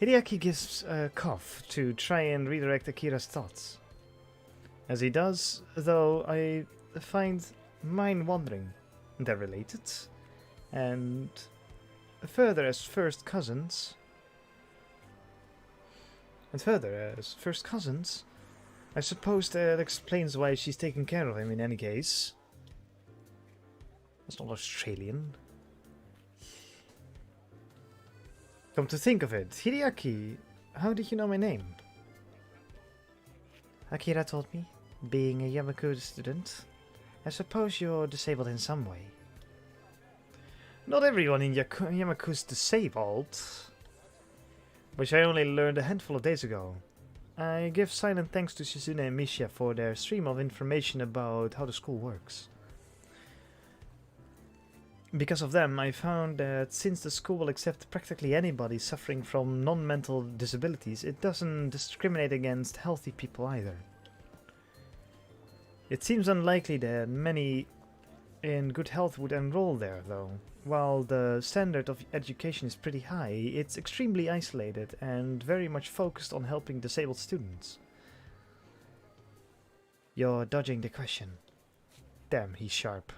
Hideaki gives a cough to try and redirect Akira's thoughts. As he does, though, I find mine wandering. They're related, and further as first cousins, I suppose that explains why she's taking care of him in any case. That's not Australian. Come to think of it, Hideaki, how did you know my name? Akira told me, being a Yamaku's student. I suppose you're disabled in some way. Not everyone in Yamaku's disabled, which I only learned a handful of days ago. I give silent thanks to Shizune and Misha for their stream of information about how the school works. Because of them, I found that since the school will accept practically anybody suffering from non-mental disabilities, it doesn't discriminate against healthy people either. It seems unlikely that many in good health would enroll there, though. While the standard of education is pretty high, it's extremely isolated and very much focused on helping disabled students. You're dodging the question. Damn, he's sharp.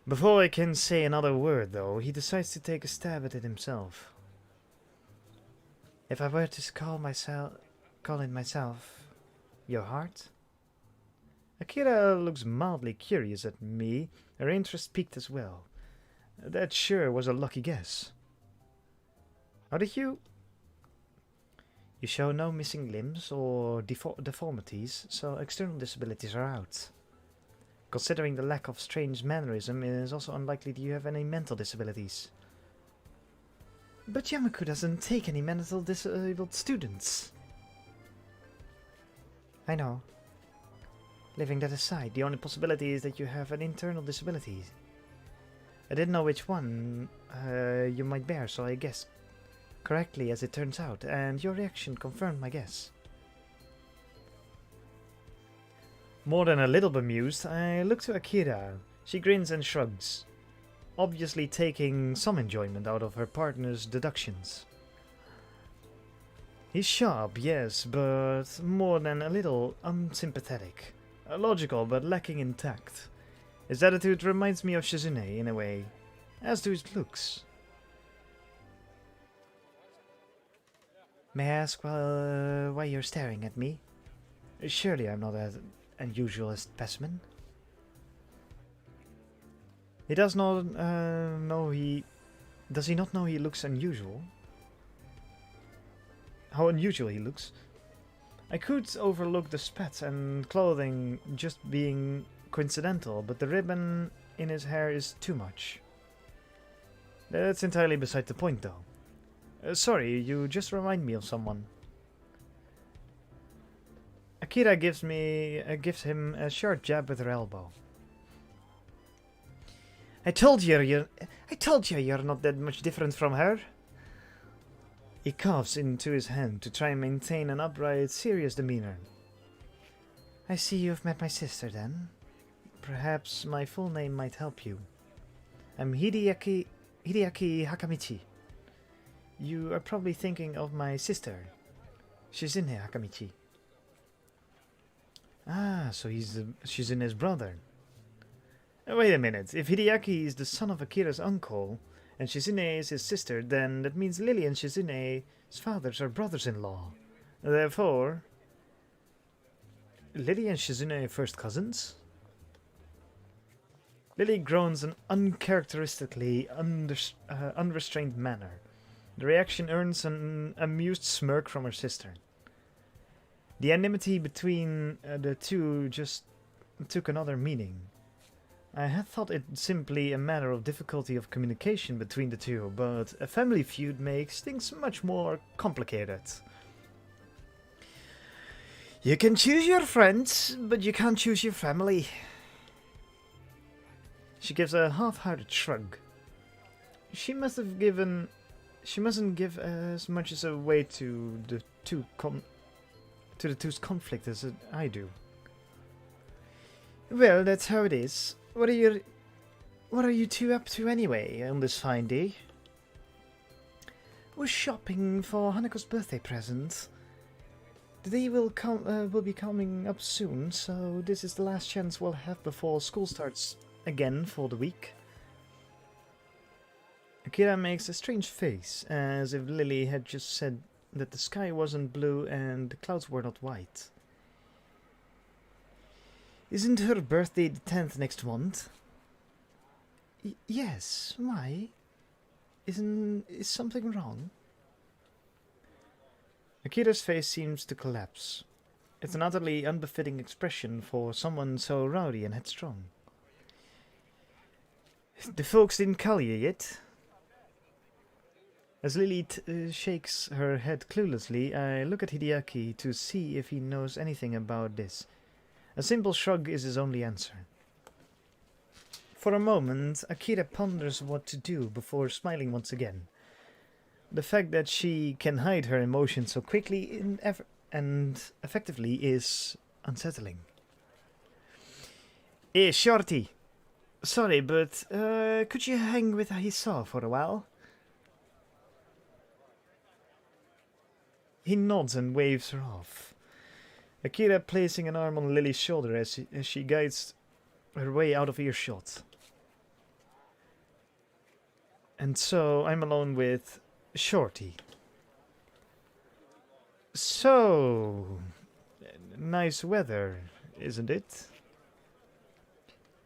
Before I can say another word, though, he decides to take a stab at it himself. If I were to call it myself, your heart? Akira looks mildly curious at me, her interest piqued as well. That sure was a lucky guess. How did you... You show no missing limbs or deformities, so external disabilities are out. Considering the lack of strange mannerism, it is also unlikely that you have any mental disabilities. But Yamaku doesn't take any mental disabled students. I know. Leaving that aside, the only possibility is that you have an internal disability. I didn't know which one you might bear, so I guessed correctly as it turns out, and your reaction confirmed my guess. More than a little bemused, I look to Akira. She grins and shrugs, obviously taking some enjoyment out of her partner's deductions. He's sharp, yes, but more than a little unsympathetic. Logical, but lacking in tact. His attitude reminds me of Shizune in a way, as do his looks. May I ask why you're staring at me? Surely I'm not as unusual a specimen. He does not know he... Does he not know he looks unusual? How unusual he looks. I could overlook the spats and clothing just being coincidental, but the ribbon in his hair is too much. That's entirely beside the point, though. Sorry, you just remind me of someone. Akira gives him a sharp jab with her elbow. I told you you're not that much different from her. He coughs into his hand to try and maintain an upright, serious demeanor. I see you've met my sister, then. Perhaps my full name might help you. I'm Hideaki Hakamichi. You are probably thinking of my sister, Shizune Hakamichi. Ah, so he's Shizune's brother. Wait a minute, if Hideaki is the son of Akira's uncle, and Shizune is his sister, then that means Lilly and Shizune's fathers are brothers-in-law. Therefore, Lilly and Shizune are first cousins? Lilly groans in uncharacteristically unrestrained manner. The reaction earns an amused smirk from her sister. The enmity between the two just took another meaning. I had thought it simply a matter of difficulty of communication between the two, but a family feud makes things much more complicated. You can choose your friends, but you can't choose your family. She gives a half-hearted shrug. She mustn't give as much as a weight to the two's conflict as I do. Well, that's how it is. What are you two up to anyway on this fine day? We're shopping for Haneko's birthday present. The day will be coming up soon, so this is the last chance we'll have before school starts again for the week. Akira makes a strange face, as if Lilly had just said that the sky wasn't blue and the clouds were not white. Isn't her birthday the 10th next month? Yes, why? Is something wrong? Akira's face seems to collapse. It's an utterly unbefitting expression for someone so rowdy and headstrong. The folks didn't call you yet? As Lilly shakes her head cluelessly, I look at Hideaki to see if he knows anything about this. A simple shrug is his only answer. For a moment, Akira ponders what to do before smiling once again. The fact that she can hide her emotions so quickly and effectively is unsettling. Hey, Shorty! Sorry, but could you hang with Ahisa for a while? He nods and waves her off. Akira placing an arm on Lily's shoulder as she guides her way out of earshot. And so I'm alone with Shorty. So, nice weather, isn't it?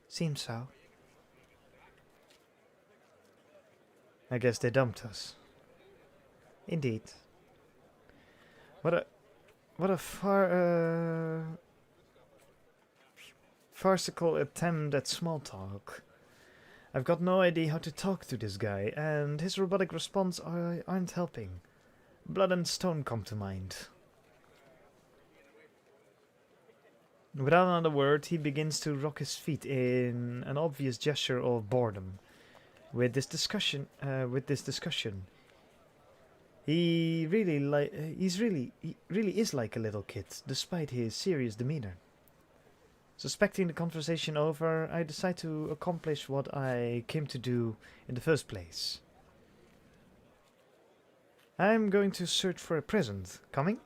Seems so. I guess they dumped us. Indeed. What a farcical attempt at small talk. I've got no idea how to talk to this guy, and his robotic response aren't helping. Blood and stone come to mind. Without another word, he begins to rock his feet in an obvious gesture of boredom. With this discussion, he really is like a little kid, despite his serious demeanor. Suspecting the conversation over, I decide to accomplish what I came to do in the first place. I'm going to search for a present. Coming?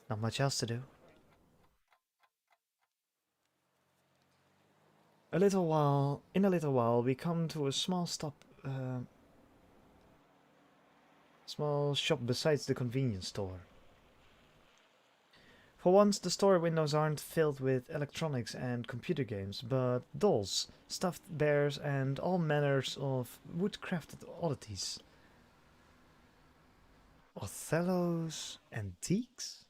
Not much else to do. In a little while, we come to a small shop besides the convenience store. For once, the store windows aren't filled with electronics and computer games, but dolls, stuffed bears, and all manners of wood-crafted oddities. Othello's Antiques?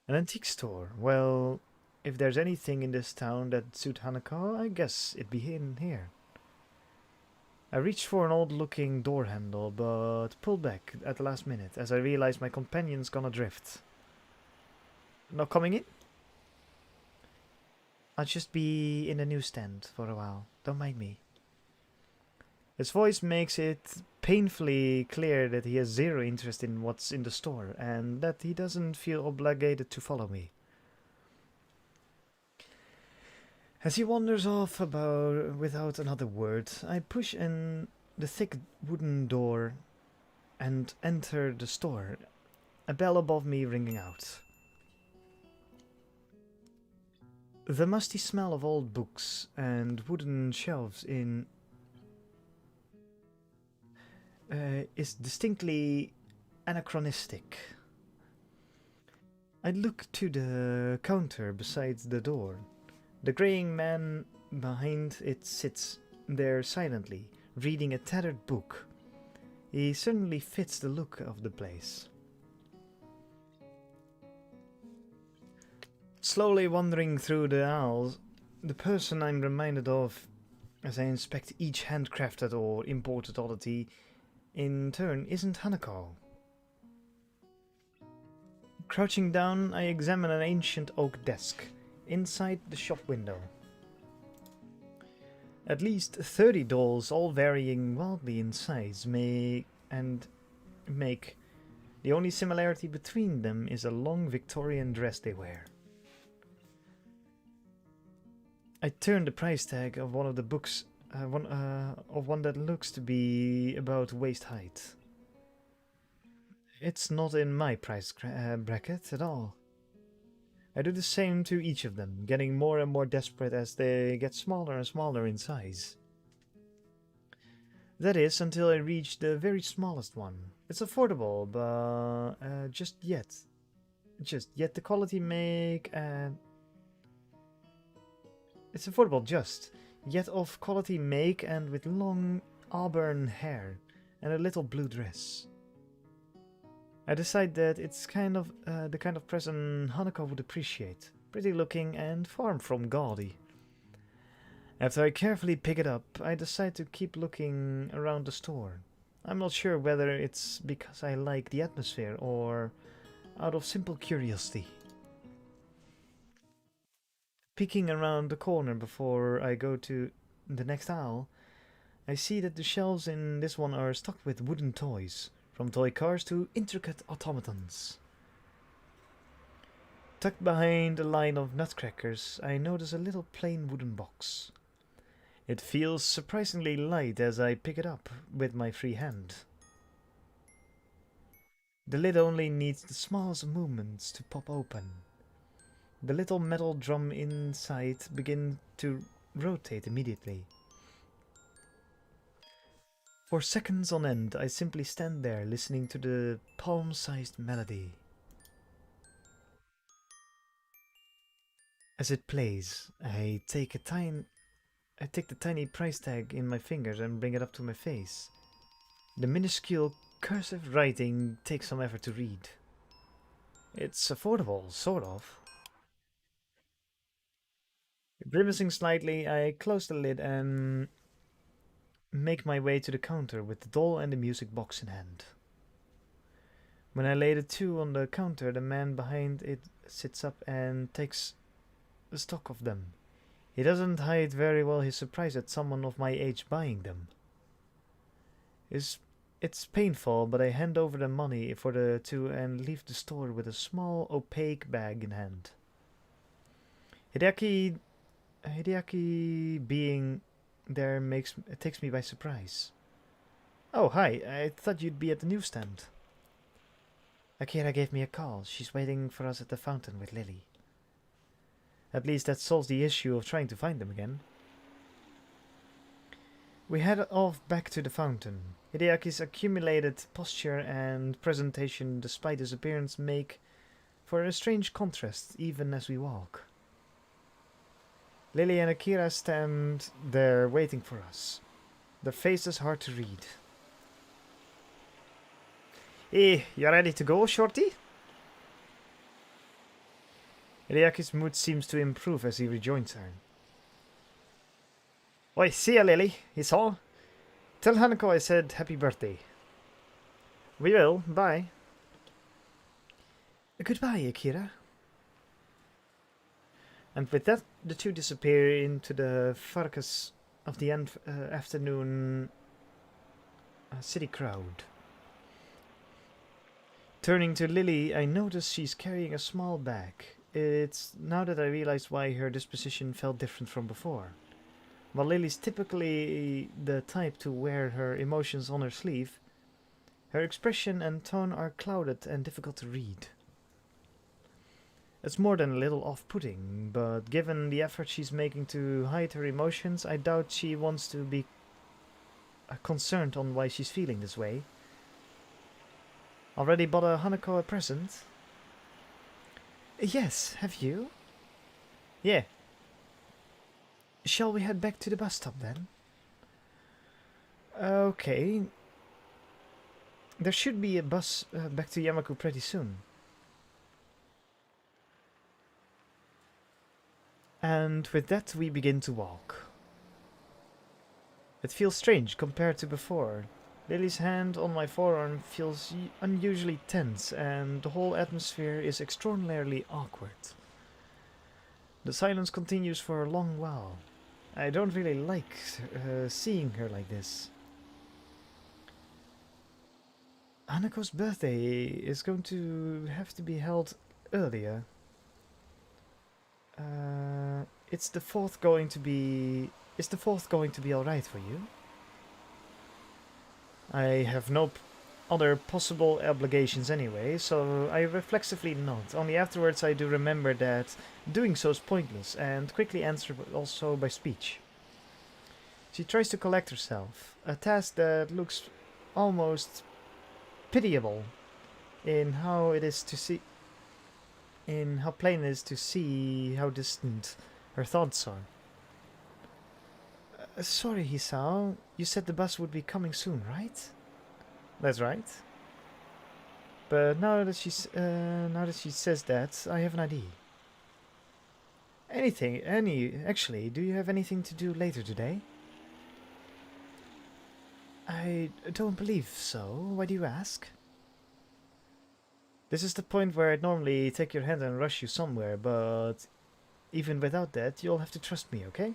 An antique store. Well, if there's anything in this town that suit Hanako, I guess it'd be in here. I reach for an old-looking door handle, but pull back at the last minute as I realize my companion's gone adrift. Not coming in? I'll just be in the newsstand for a while. Don't mind me. His voice makes it painfully clear that he has zero interest in what's in the store, and that he doesn't feel obligated to follow me. As he wanders off without another word, I push in the thick wooden door and enter the store, a bell above me ringing out. The musty smell of old books and wooden shelves is distinctly anachronistic. I look to the counter beside the door. The graying man behind it sits there silently, reading a tattered book. He certainly fits the look of the place. Slowly wandering through the aisles, the person I'm reminded of as I inspect each handcrafted or imported oddity in turn isn't Hanako. Crouching down, I examine an ancient oak desk inside the shop window. At least 30 dolls, all varying wildly in size, make. The only similarity between them is a long Victorian dress they wear. I turn the price tag of one of the books, one that looks to be about waist height. It's not in my price bracket at all. I do the same to each of them, getting more and more desperate as they get smaller and smaller in size. That is, until I reach the very smallest one. It's affordable, but just yet the quality make it's affordable just, yet of quality make and with long auburn hair and a little blue dress. I decide that it's kind of the kind of present Hanako would appreciate. Pretty looking and far from gaudy. After I carefully pick it up, I decide to keep looking around the store. I'm not sure whether it's because I like the atmosphere or out of simple curiosity. Peeking around the corner before I go to the next aisle, I see that the shelves in this one are stocked with wooden toys, from toy cars to intricate automatons. Tucked behind a line of nutcrackers, I notice a little plain wooden box. It feels surprisingly light as I pick it up with my free hand. The lid only needs the smallest movements to pop open. The little metal drum inside begins to rotate immediately. For seconds on end, I simply stand there listening to the palm-sized melody. As it plays, I take the tiny price tag in my fingers and bring it up to my face. The minuscule cursive writing takes some effort to read. It's affordable, sort of. Grimacing slightly, I close the lid and make my way to the counter with the doll and the music box in hand. When I lay the two on the counter, the man behind it sits up and takes stock of them. He doesn't hide very well his surprise at someone of my age buying them. It's painful, but I hand over the money for the two and leave the store with a small opaque bag in hand. Hideaki being there takes me by surprise. Oh, hi, I thought you'd be at the newsstand. Akira gave me a call. She's waiting for us at the fountain with Lilly. At least that solves the issue of trying to find them again. We head off back to the fountain. Hideaki's accumulated posture and presentation despite his appearance make for a strange contrast even as we walk. Lilly and Akira stand there waiting for us. Their faces hard to read. Hey, you ready to go, Shorty? Hideaki's mood seems to improve as he rejoins her. Oi, see ya, Lilly. It's all. Tell Hanako I said happy birthday. We will. Bye. Goodbye, Akira. And with that, the two disappear into the fracas of the afternoon city crowd. Turning to Lilly, I notice she's carrying a small bag. It's now that I realize why her disposition felt different from before. While Lily's typically the type to wear her emotions on her sleeve, her expression and tone are clouded and difficult to read. It's more than a little off-putting, but given the effort she's making to hide her emotions, I doubt she wants to be concerned on why she's feeling this way. Already bought a Hanako a present? Yes, have you? Yeah. Shall we head back to the bus stop then? Okay. There should be a bus back to Yamaku pretty soon. And with that we begin to walk. It feels strange compared to before. Lily's hand on my forearm feels unusually tense and the whole atmosphere is extraordinarily awkward. The silence continues for a long while. I don't really like seeing her like this. Hanako's birthday is going to have to be held earlier. Is the 4th going to be alright for you? I have no other possible obligations anyway, so I reflexively nod. Only afterwards I do remember that doing so is pointless, and quickly answer also by speech. She tries to collect herself, a task that looks almost pitiable in how plain it is to see how distant her thoughts are. Sorry, Hisao. You said the bus would be coming soon, right? That's right. But now that she says that, I have an idea. Actually, do you have anything to do later today? I don't believe so. Why do you ask? This is the point where I'd normally take your hand and rush you somewhere, but even without that, you'll have to trust me, okay?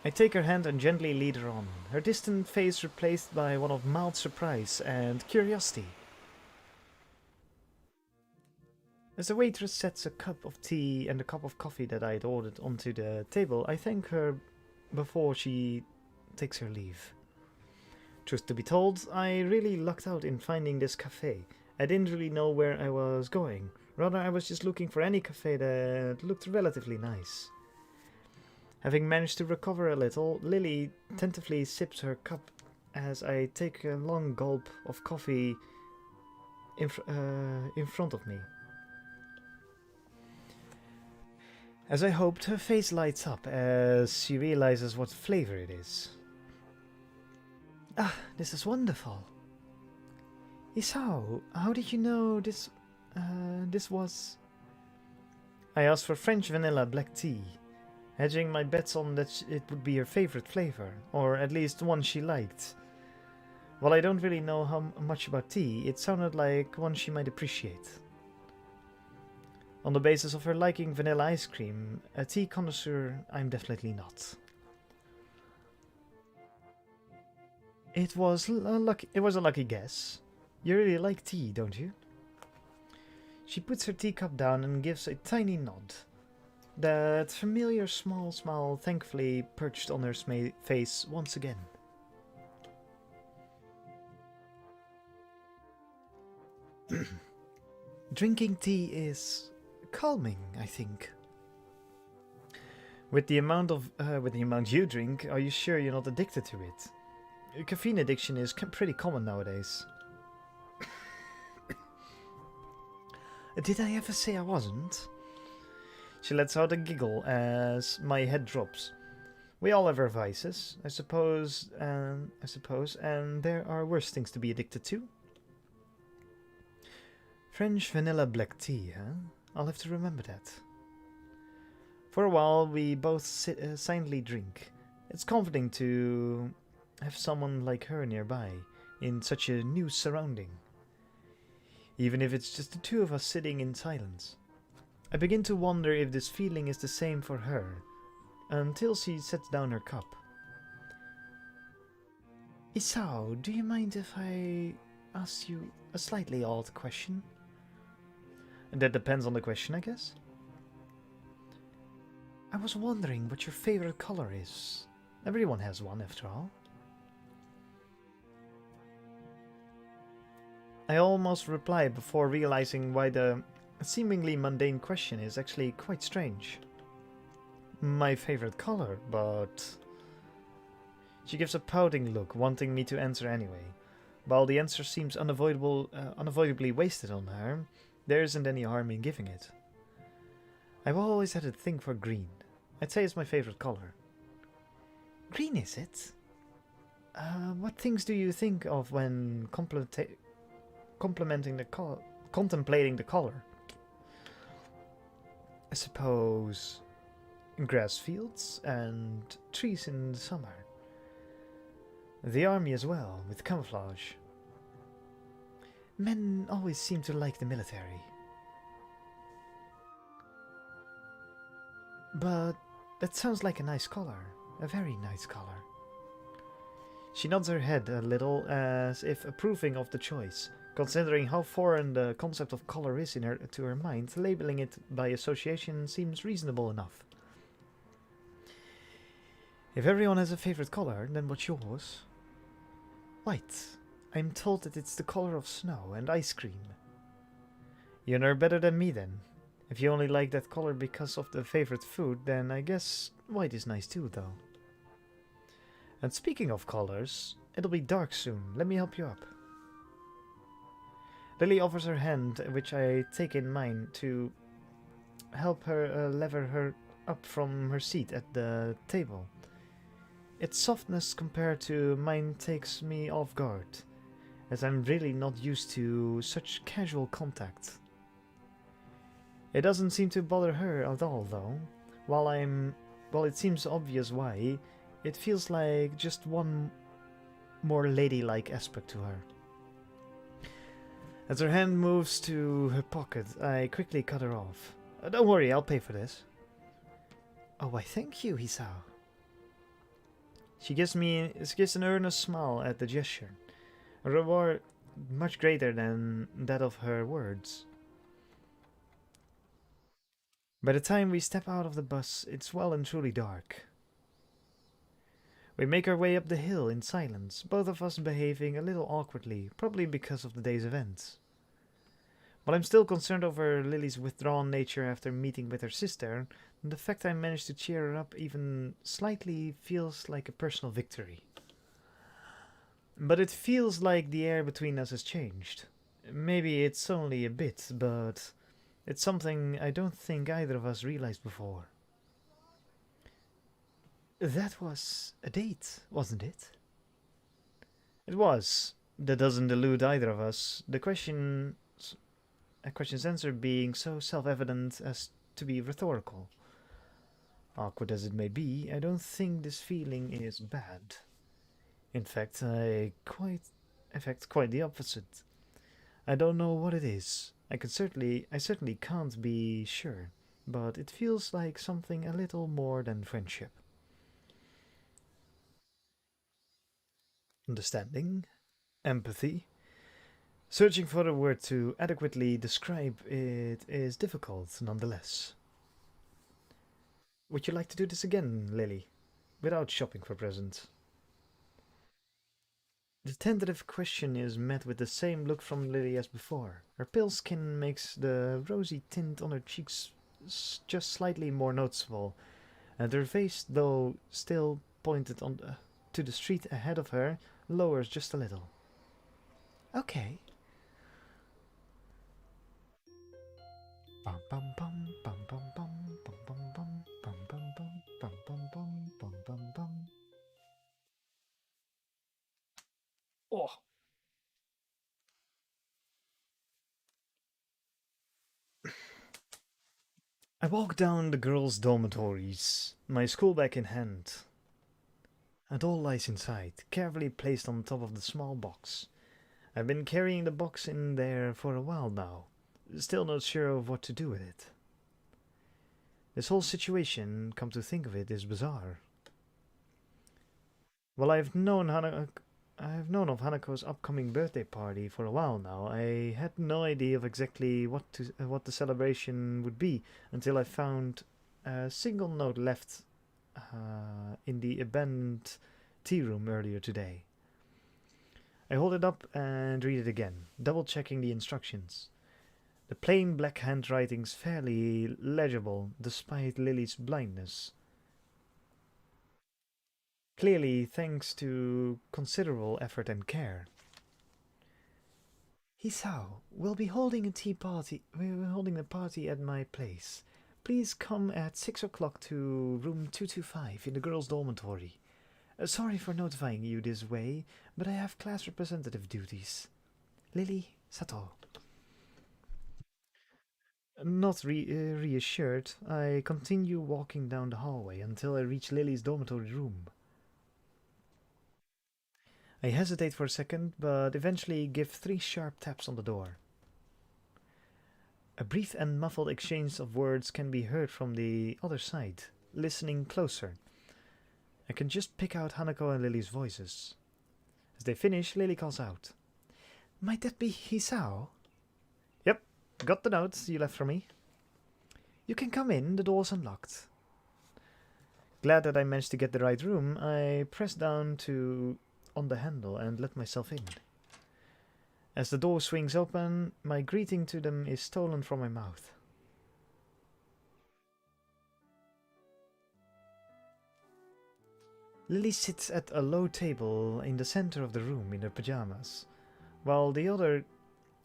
I take her hand and gently lead her on, her distant face replaced by one of mild surprise and curiosity. As the waitress sets a cup of tea and a cup of coffee that I had ordered onto the table, I thank her before she takes her leave. Truth to be told, I really lucked out in finding this cafe. I didn't really know where I was going. Rather, I was just looking for any cafe that looked relatively nice. Having managed to recover a little, Lilly tentatively sips her cup as I take a long gulp of coffee in front of me. As I hoped, her face lights up as she realizes what flavor it is. Ah, this is wonderful. Isao, how did you know this was... I asked for French vanilla black tea, hedging my bets on that it would be her favorite flavor, or at least one she liked. While I don't really know how much about tea, it sounded like one she might appreciate. On the basis of her liking vanilla ice cream, a tea connoisseur I'm definitely not. It was a lucky guess. You really like tea, don't you? She puts her teacup down and gives a tiny nod. That familiar small smile thankfully perched on her face once again. Drinking tea is calming, I think. With the amount you drink, are you sure you're not addicted to it? Caffeine addiction is pretty common nowadays. Did I ever say I wasn't? She lets out a giggle as my head drops. We all have our vices, I suppose, and there are worse things to be addicted to. French vanilla black tea, huh? I'll have to remember that. For a while, we both silently drink. It's comforting to have someone like her nearby, in such a new surrounding. Even if it's just the two of us sitting in silence. I begin to wonder if this feeling is the same for her, until she sets down her cup. Isao, do you mind if I ask you a slightly odd question? And that depends on the question, I guess. I was wondering what your favorite color is. Everyone has one, after all. I almost reply before realizing why the seemingly mundane question is actually quite strange. My favorite color, but... She gives a pouting look, wanting me to answer anyway. While the answer seems unavoidably wasted on her, there isn't any harm in giving it. I've always had a thing for green. I'd say it's my favorite color. Green, is it? What things do you think of when contemplating the color? I suppose grass fields and trees in the summer. The army as well, with camouflage. Men always seem to like the military. But that sounds like a nice color. A very nice color. She nods her head a little as if approving of the choice. Considering how foreign the concept of color is to her mind, labeling it by association seems reasonable enough. If everyone has a favorite color, then what's yours? White. I'm told that it's the color of snow and ice cream. You know better than me then. If you only like that color because of the favorite food, then I guess white is nice too, though. And speaking of colors, it'll be dark soon. Let me help you up. Lilly offers her hand, which I take in mine, to help her lever her up from her seat at the table. Its softness compared to mine takes me off guard, as I'm really not used to such casual contact. It doesn't seem to bother her at all, though. While it seems obvious why, it feels like just one more ladylike aspect to her. As her hand moves to her pocket, I quickly cut her off. Don't worry, I'll pay for this. Oh, why thank you, Hisao. She gives an earnest smile at the gesture, a reward much greater than that of her words. By the time we step out of the bus, it's well and truly dark. We make our way up the hill in silence, both of us behaving a little awkwardly, probably because of the day's events. While I'm still concerned over Lily's withdrawn nature after meeting with her sister, the fact I managed to cheer her up even slightly feels like a personal victory. But it feels like the air between us has changed. Maybe it's only a bit, but it's something I don't think either of us realized before. That was a date, wasn't it? It was. That doesn't elude either of us. A question's answer being so self-evident as to be rhetorical. Awkward as it may be, I don't think this feeling is bad. In fact, quite the opposite. I don't know what it is. I certainly can't be sure, but it feels like something a little more than friendship. Understanding, empathy. Searching for a word to adequately describe it is difficult, nonetheless. Would you like to do this again, Lily? Without shopping for presents? The tentative question is met with the same look from Lily as before. Her pale skin makes the rosy tint on her cheeks just slightly more noticeable, and her face, though still pointed to the street ahead of her, lowers just a little. Okay. Bum bum bum bum bum bum bum bum bum bum bum bum bum bum bum bum bum. Oh. I walk down the girls' dormitories, my school bag in hand. A doll lies inside, carefully placed on top of the small box. I've been carrying the box in there for a while now, still not sure of what to do with it. This whole situation, come to think of it, is bizarre. Well, I've known of Hanako's upcoming birthday party for a while now. I had no idea of exactly what the celebration would be until I found a single note left in the abandoned tea room earlier today. I hold it up and read it again, double checking the instructions. The plain black handwriting's fairly legible despite Lily's blindness. Clearly, thanks to considerable effort and care. Hisao, we'll be holding a tea party. We're holding a party at my place. Please come at 6 o'clock to room 225 in the girls' dormitory. Sorry for notifying you this way, but I have class representative duties. Lily, Sato. Not reassured, I continue walking down the hallway until I reach Lily's dormitory room. I hesitate for a second, but eventually give 3 sharp taps on the door. A brief and muffled exchange of words can be heard from the other side. Listening closer, I can just pick out Hanako and Lily's voices. As they finish, Lily calls out, "Might that be Hisao?" "Yep, got the note you left for me." "You can come in, the door's unlocked." Glad that I managed to get the right room, I press down on the handle and let myself in. As the door swings open, my greeting to them is stolen from my mouth. Lily sits at a low table in the center of the room in her pajamas, while on the other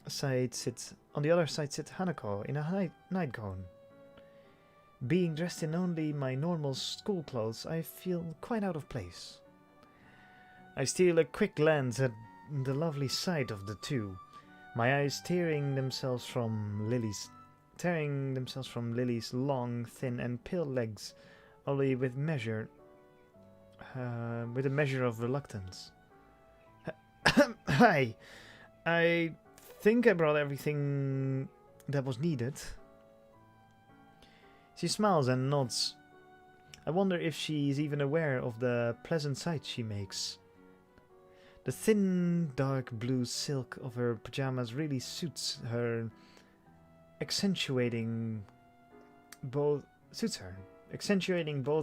side sits Hanako in a nightgown. Being dressed in only my normal school clothes, I feel quite out of place. I steal a quick glance at the lovely sight of the two, my eyes tearing themselves from Lily's long, thin, and pale legs, only with a measure of reluctance. Hi, I think I brought everything that was needed. She smiles and nods. I wonder if she's even aware of the pleasant sight she makes. The thin, dark blue silk of her pajamas really suits her, accentuating both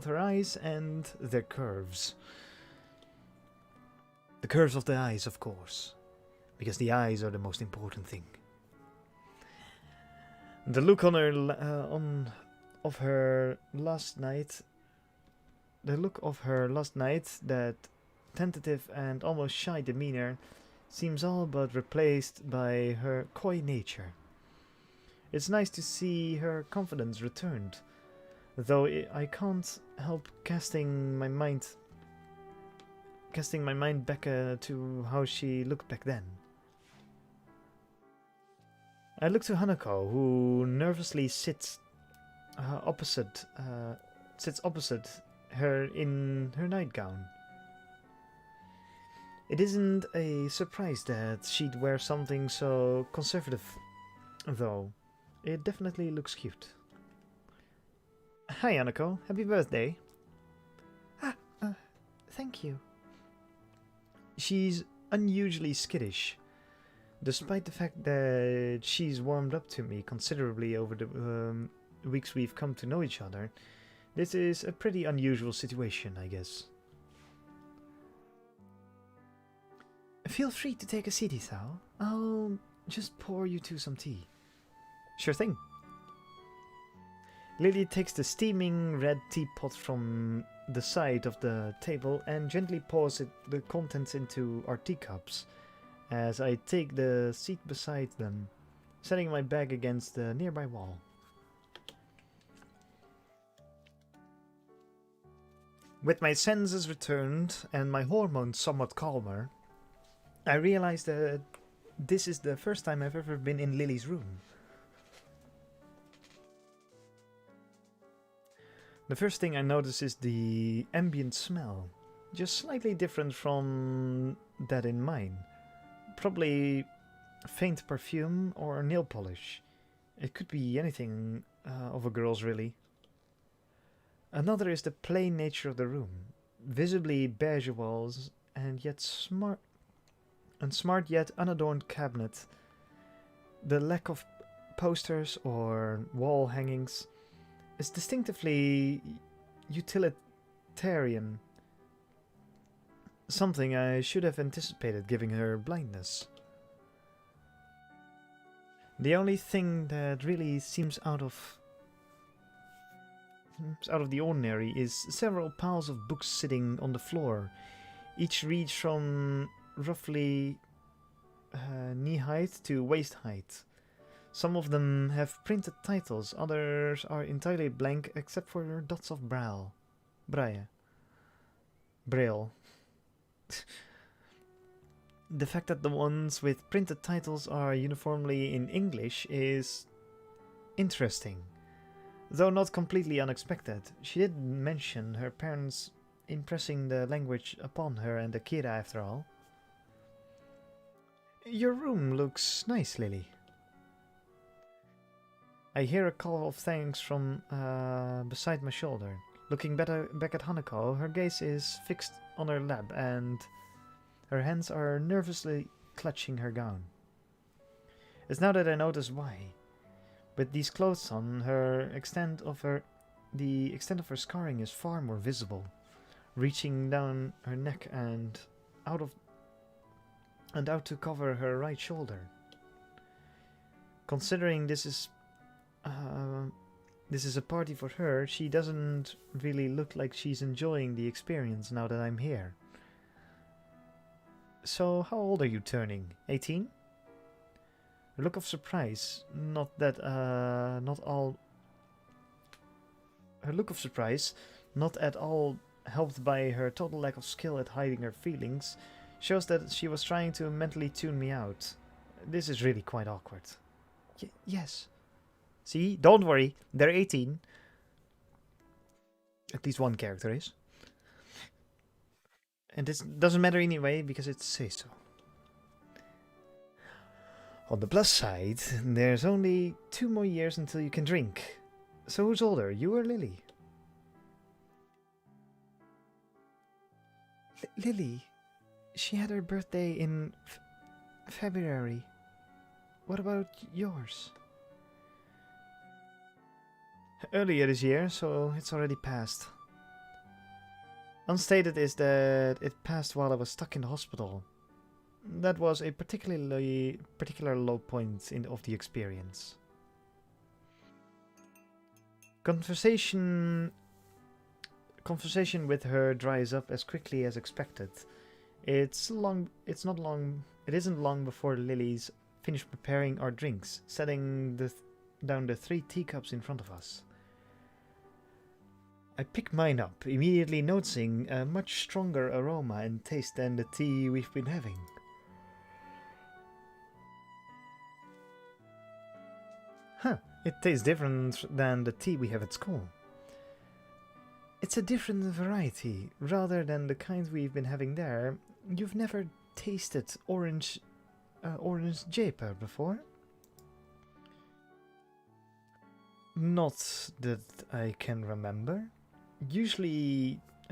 her eyes and their curves. The curves of the eyes, of course, because the eyes are the most important thing. The look on her last night, that tentative and almost shy demeanor, seems all but replaced by her coy nature. It's nice to see her confidence returned, though I can't help casting my mind back to how she looked back then. I look to Hanako, who nervously sits opposite her in her nightgown. It isn't a surprise that she'd wear something so conservative, though. It definitely looks cute. Hi, Hanako. Happy birthday. Thank you. She's unusually skittish, despite the fact that she's warmed up to me considerably over the weeks we've come to know each other. This is a pretty unusual situation, I guess. Feel free to take a seat, Isao. I'll just pour you two some tea. Sure thing. Lilly takes the steaming red teapot from the side of the table and gently pours the contents into our teacups as I take the seat beside them, setting my bag against the nearby wall. With my senses returned and my hormones somewhat calmer, I realize that this is the first time I've ever been in Lilly's room. The first thing I notice is the ambient smell, just slightly different from that in mine. Probably faint perfume or nail polish. It could be anything of a girl's, really. Another is the plain nature of the room, visibly beige walls and smart yet unadorned cabinet. The lack of posters or wall hangings is distinctively utilitarian, something I should have anticipated given her blindness. The only thing that really seems out of the ordinary is several piles of books sitting on the floor, each reach from roughly knee height to waist height. Some of them have printed titles, others are entirely blank except for dots of braille. The fact that the ones with printed titles are uniformly in English is interesting, though not completely unexpected. She did mention her parents impressing the language upon her and Akira after all. Your room looks nice, Lilly. I hear a call of thanks from beside my shoulder. Looking back at Hanako, her gaze is fixed on her lap and her hands are nervously clutching her gown. It's now that I notice why. With these clothes on, the extent of her scarring is far more visible, reaching down her neck and out to cover her right shoulder. Considering this is a party for her, she doesn't really look like she's enjoying the experience now that I'm here. So, how old are you turning? 18? Her look of surprise, not at all helped by her total lack of skill at hiding her feelings, shows that she was trying to mentally tune me out. This is really quite awkward. Yes. See? Don't worry. They're 18. At least one character is. And this doesn't matter anyway, because it's seiso. On the plus side, there's only 2 more years until you can drink. So who's older, you or Lily? Lily. She had her birthday in February. What about yours? Earlier this year, so it's already passed. Unstated is that it passed while I was stuck in the hospital. That was a particular low point of the experience. Conversation with her dries up as quickly as expected. It isn't long before Lily's finished preparing our drinks, setting down the 3 teacups in front of us. I pick mine up, immediately noticing a much stronger aroma and taste than the tea we've been having. Huh, it tastes different than the tea we have at school. It's a different variety, rather than the kind we've been having there. You've never tasted orange japa before? Not that I can remember. I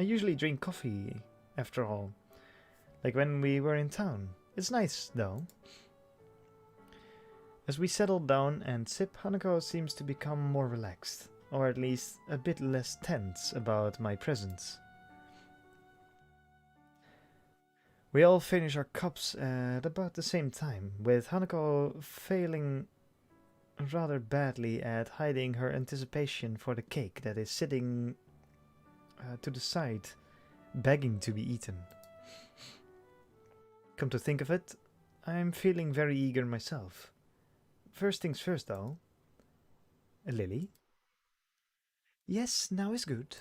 usually drink coffee, after all. Like when we were in town. It's nice, though. As we settle down and sip, Hanako seems to become more relaxed, or at least a bit less tense about my presence. We all finish our cups at about the same time, with Hanako failing rather badly at hiding her anticipation for the cake that is sitting to the side, begging to be eaten. Come to think of it, I'm feeling very eager myself. First things first, though. Lily? Yes, now is good.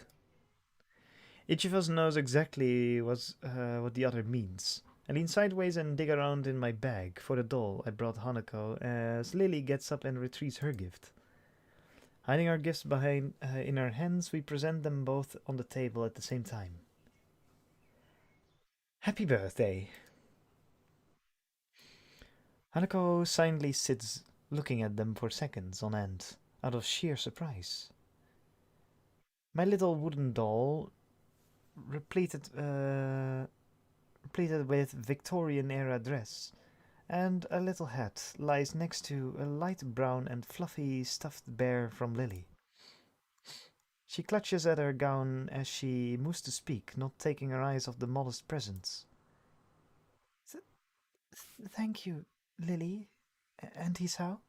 Each of us knows exactly what the other means. I lean sideways and dig around in my bag for the doll I brought Hanako as Lily gets up and retrieves her gift. Hiding our gifts behind in our hands, we present them both on the table at the same time. Happy birthday! Hanako silently sits looking at them for seconds on end, out of sheer surprise. My little wooden doll, repleted with Victorian-era dress and a little hat, lies next to a light brown and fluffy stuffed bear from Lily. She clutches at her gown as she moves to speak, not taking her eyes off the modest presents. Thank you, Lily. And he's how?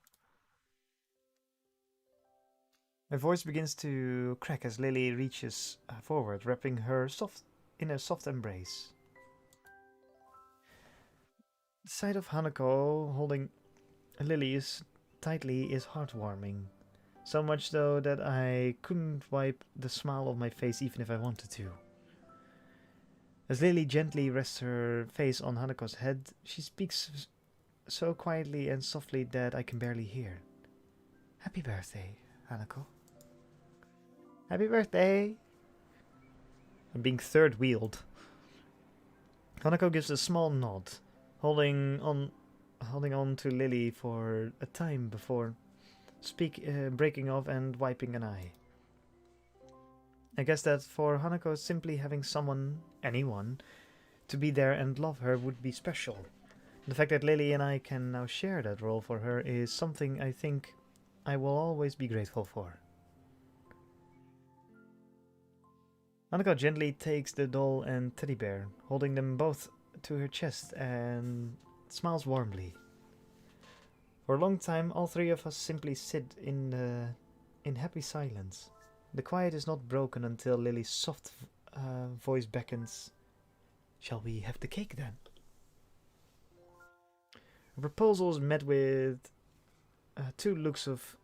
My voice begins to crack as Lily reaches forward, wrapping her in a soft embrace. The sight of Hanako holding Lily tightly is heartwarming. So much, though, that I couldn't wipe the smile off my face even if I wanted to. As Lily gently rests her face on Hanako's head, she speaks so quietly and softly that I can barely hear. Happy birthday, Hanako. Happy birthday! I'm being third wheeled. Hanako gives a small nod, holding on to Lily for a time before breaking off and wiping an eye. I guess that for Hanako, simply having anyone, to be there and love her would be special. The fact that Lily and I can now share that role for her is something I think I will always be grateful for. Hanako gently takes the doll and teddy bear, holding them both to her chest, and smiles warmly. For a long time, all 3 of us simply sit in happy silence. The quiet is not broken until Lily's soft voice beckons. Shall we have the cake then? The proposal is met with 2 looks of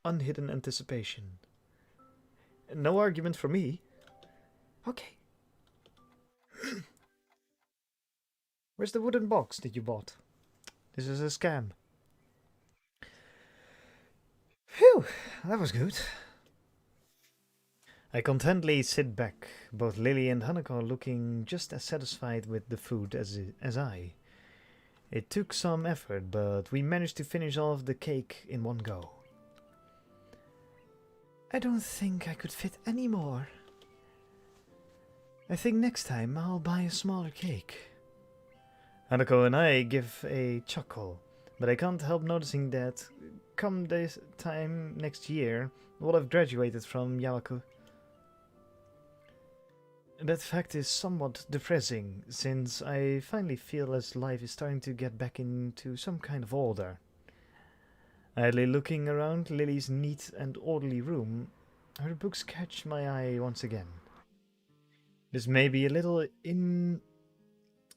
unhidden anticipation. No argument for me. Okay. Where's the wooden box that you bought? This is a scam. Phew, that was good. I contentedly sit back, both Lily and Hanako looking just as satisfied with the food as I. It took some effort, but we managed to finish off the cake in one go. I don't think I could fit any more. I think next time I'll buy a smaller cake. Hanako and I give a chuckle, but I can't help noticing that come this time next year, we'll have graduated from Yawaku. That fact is somewhat depressing, since I finally feel as life is starting to get back into some kind of order. Idly looking around Lily's neat and orderly room, her books catch my eye once again. This may be a little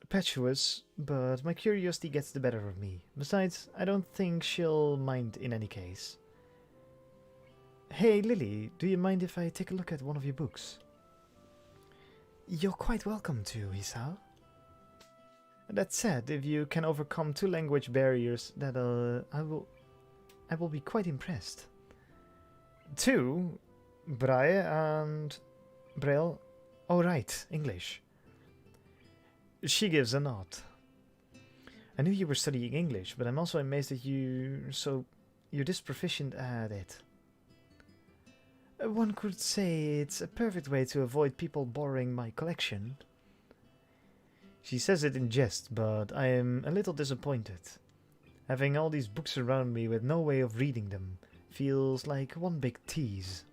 impetuous, but my curiosity gets the better of me. Besides, I don't think she'll mind in any case. Hey Lily, do you mind if I take a look at one of your books? You're quite welcome to, Hisao. That said, if you can overcome 2 language barriers, that I will be quite impressed. 2? Braille and Braille? Oh right, English. She gives a nod. I knew you were studying English, but I'm also amazed that you're this proficient at it. One could say it's a perfect way to avoid people borrowing my collection. She says it in jest, but I am a little disappointed. Having all these books around me with no way of reading them feels like one big tease.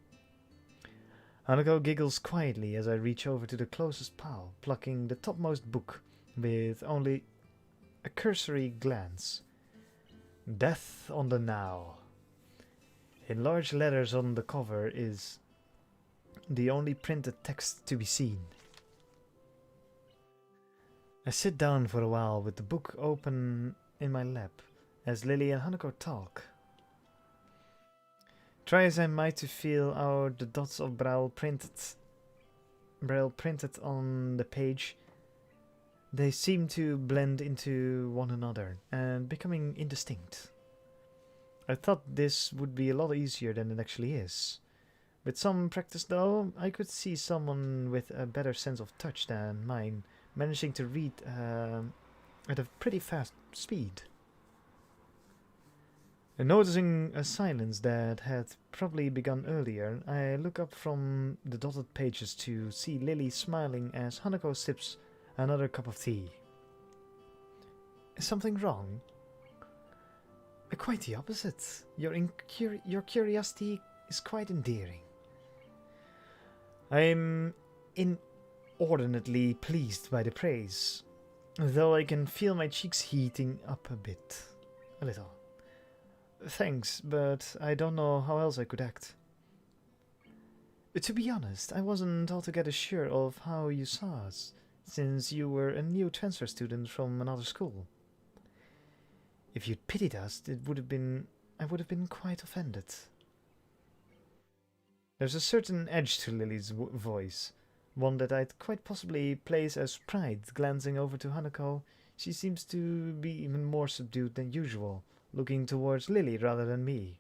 Hanako giggles quietly as I reach over to the closest pile, plucking the topmost book with only a cursory glance. Death on the Now. In large letters on the cover is the only printed text to be seen. I sit down for a while with the book open in my lap as Lily and Hanako talk. Try as I might to feel out the dots of braille printed on the page, they seem to blend into one another and becoming indistinct. I thought this would be a lot easier than it actually is. With some practice though, I could see someone with a better sense of touch than mine managing to read at a pretty fast speed. And noticing a silence that had probably begun earlier, I look up from the dotted pages to see Lily smiling as Hanako sips another cup of tea. Is something wrong? Quite the opposite. Your curiosity is quite endearing. I am inordinately pleased by the praise, though I can feel my cheeks heating up a bit. A little. Thanks, but I don't know how else I could act. To be honest, I wasn't altogether sure of how you saw us, since you were a new transfer student from another school. If you'd pitied us, I would have been quite offended. There's a certain edge to Lily's voice, one that I'd quite possibly place as pride. Glancing over to Hanako, she seems to be even more subdued than usual, looking towards Lily rather than me.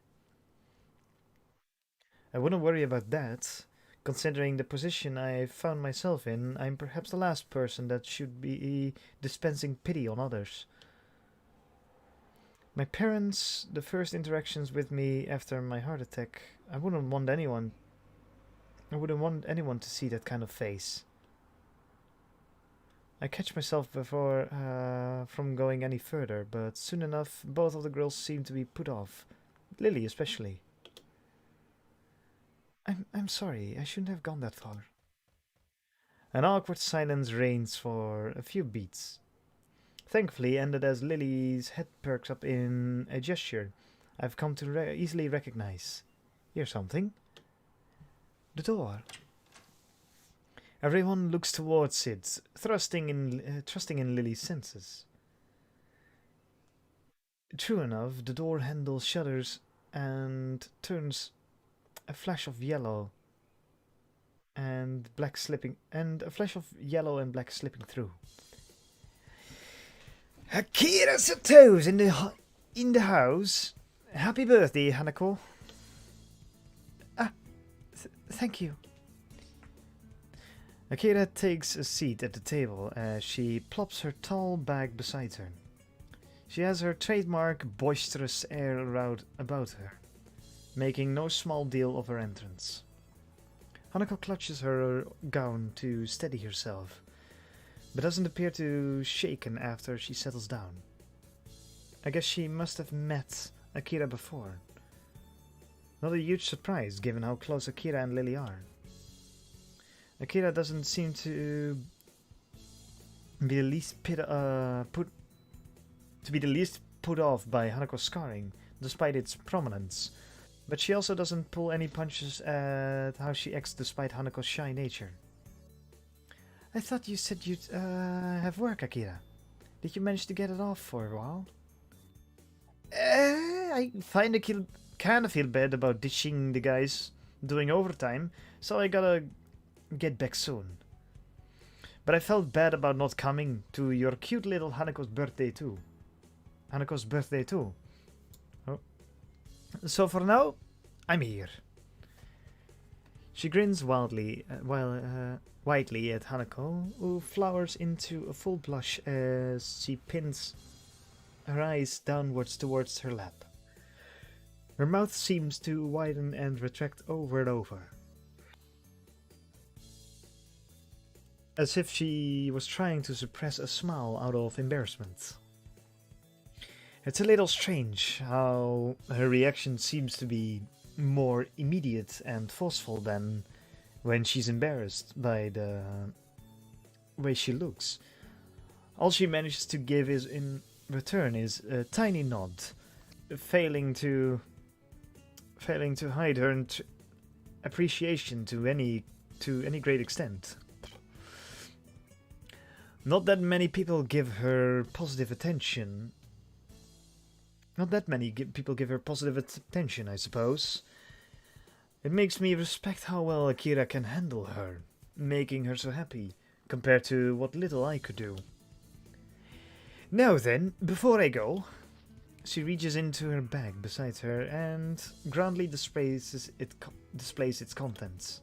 I wouldn't worry about that. Considering the position I found myself in, I'm perhaps the last person that should be dispensing pity on others. My parents, the first interactions with me after my heart attack, I wouldn't want anyone to see that kind of face. I catch myself before from going any further, but soon enough both of the girls seem to be put off, Lily especially. I'm sorry, I shouldn't have gone that far. An awkward silence reigns for a few beats. Thankfully ended as Lily's head perks up in a gesture I've come to easily recognize. Hear something? The door. Everyone looks towards it, trusting in Lily's senses. True enough, the door handle shudders and turns a flash of yellow and black slipping through. Akira Sato's in the house. Happy birthday, Hanako. Thank you. Akira takes a seat at the table as she plops her tall bag beside her. She has her trademark boisterous air about her. making no small deal of her entrance. Hanako clutches her gown to steady herself, but doesn't appear too shaken after she settles down. I guess she must have met Akira before. Not a huge surprise given how close Akira and Lilly are. Akira doesn't seem to be the least put off by Hanako's scarring, despite its prominence. But she also doesn't pull any punches at how she acts despite Hanako's shy nature. I thought you said you'd have work, Akira. Did you manage to get it off for a while? I kinda feel bad about ditching the guys doing overtime, so I gotta get back soon. But I felt bad about not coming to your cute little Hanako's birthday too. Oh. So for now, I'm here. She grins widely at Hanako, who flowers into a full blush as she pins her eyes downwards towards her lap. Her mouth seems to widen and retract over and over, as if she was trying to suppress a smile out of embarrassment. It's a little strange how her reaction seems to be more immediate and forceful than when she's embarrassed by the way she looks. All she manages to give is in return is a tiny nod, failing to hide her appreciation to any great extent. Not that many people give her positive attention. I suppose. It makes me respect how well Akira can handle her, making her so happy, compared to what little I could do. Now then, before I go, she reaches into her bag beside her and grandly displays its contents.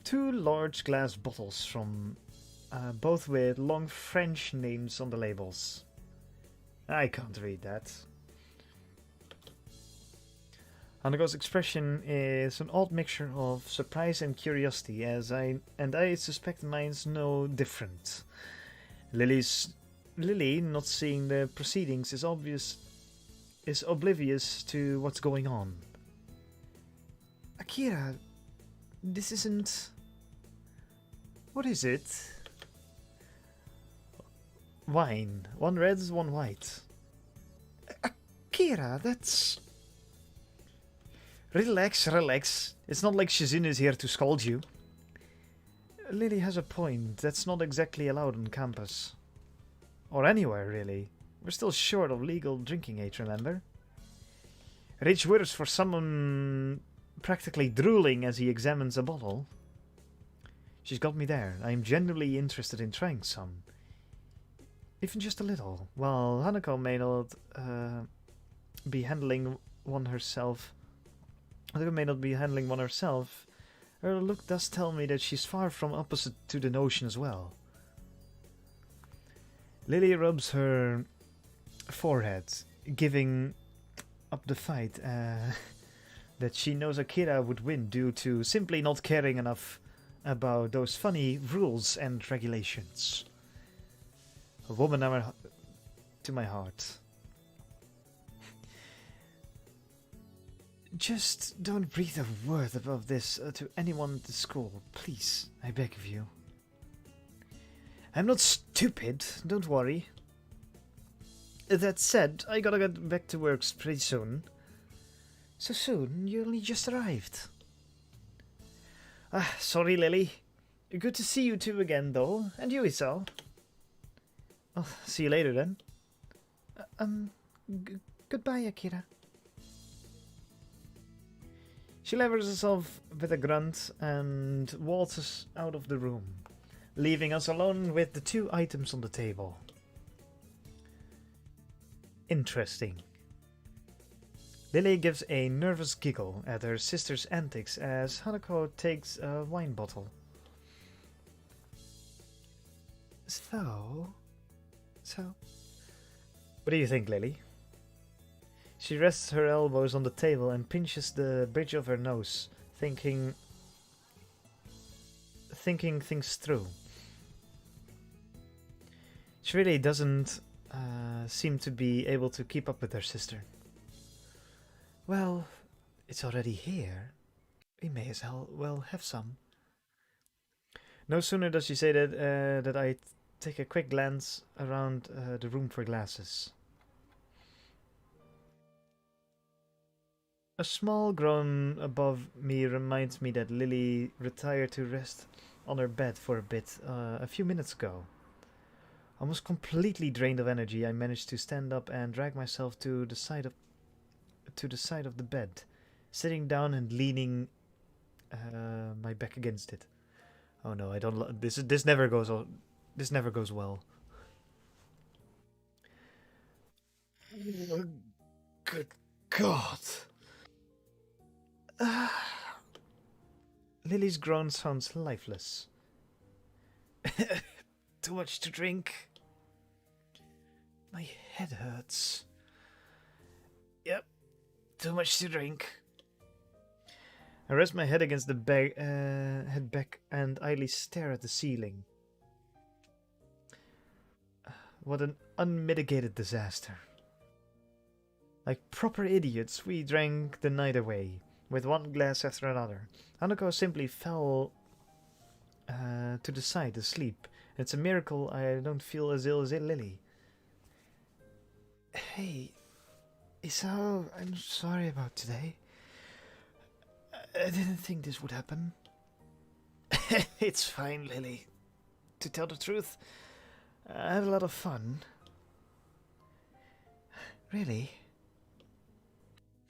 2 large glass bottles from both with long French names on the labels. I can't read that. Hanako's expression is an odd mixture of surprise and curiosity, I suspect mine's no different. Lilly, not seeing the proceedings, is oblivious to what's going on. Akira, this isn't... What is it? Wine. 1 red, 1 white. Akira, that's... Relax. It's not like Shizune is here to scold you. Lilly has a point. That's not exactly allowed on campus. Or anywhere, really. We're still short of legal drinking age, remember? Rich words for someone practically drooling as he examines a bottle. She's got me there. I'm genuinely interested in trying some. Even just a little. While Hanako may not be handling one herself, her look does tell me that she's far from opposite to the notion as well. Lilly rubs her forehead, giving up the fight that she knows Akira would win due to simply not caring enough about those funny rules and regulations. A woman to my heart. Just don't breathe a word about this to anyone at the school, please, I beg of you. I'm not stupid, don't worry. That said, I gotta get back to work pretty soon. So soon? You only just arrived. Sorry, Lilly. Good to see you two again, though. And you, Isao. I'll see you later, then. Goodbye, Akira. She levers herself with a grunt and waltzes out of the room, leaving us alone with the 2 items on the table. Interesting. Lilly gives a nervous giggle at her sister's antics as Hanako takes a wine bottle. So... What do you think, Lilly? She rests her elbows on the table and pinches the bridge of her nose, thinking things through. She really doesn't seem to be able to keep up with her sister. Well, it's already here. We may as well have some. No sooner does she say that I take a quick glance around the room for glasses. A small groan above me reminds me that Lilly retired to rest on her bed for a bit a few minutes ago. Almost completely drained of energy, I managed to stand up and drag myself to the side of the bed, sitting down and leaning my back against it. Oh no, I don't. This never goes. This never goes well. Good God. Lily's groan sounds lifeless. Too much to drink. My head hurts. Yep, too much to drink. I rest my head against the head back and idly stare at the ceiling. What an unmitigated disaster. Like proper idiots, we drank the night away, with one glass after another. Hanako simply fell to the side asleep. It's a miracle I don't feel as ill as Lily. Hey, Isao, I'm sorry about today. I didn't think this would happen. It's fine, Lily. To tell the truth, I had a lot of fun. Really?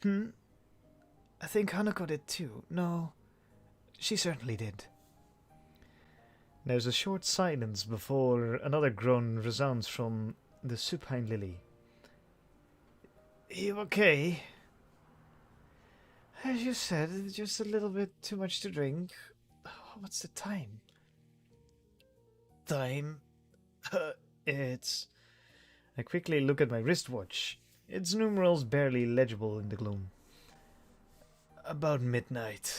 I think Hanako did too. No, she certainly did. There's a short silence before another groan resounds from the supine Lily. You okay? As you said, just a little bit too much to drink. What's the time? Time? It's... I quickly look at my wristwatch. Its numerals barely legible in the gloom. About midnight.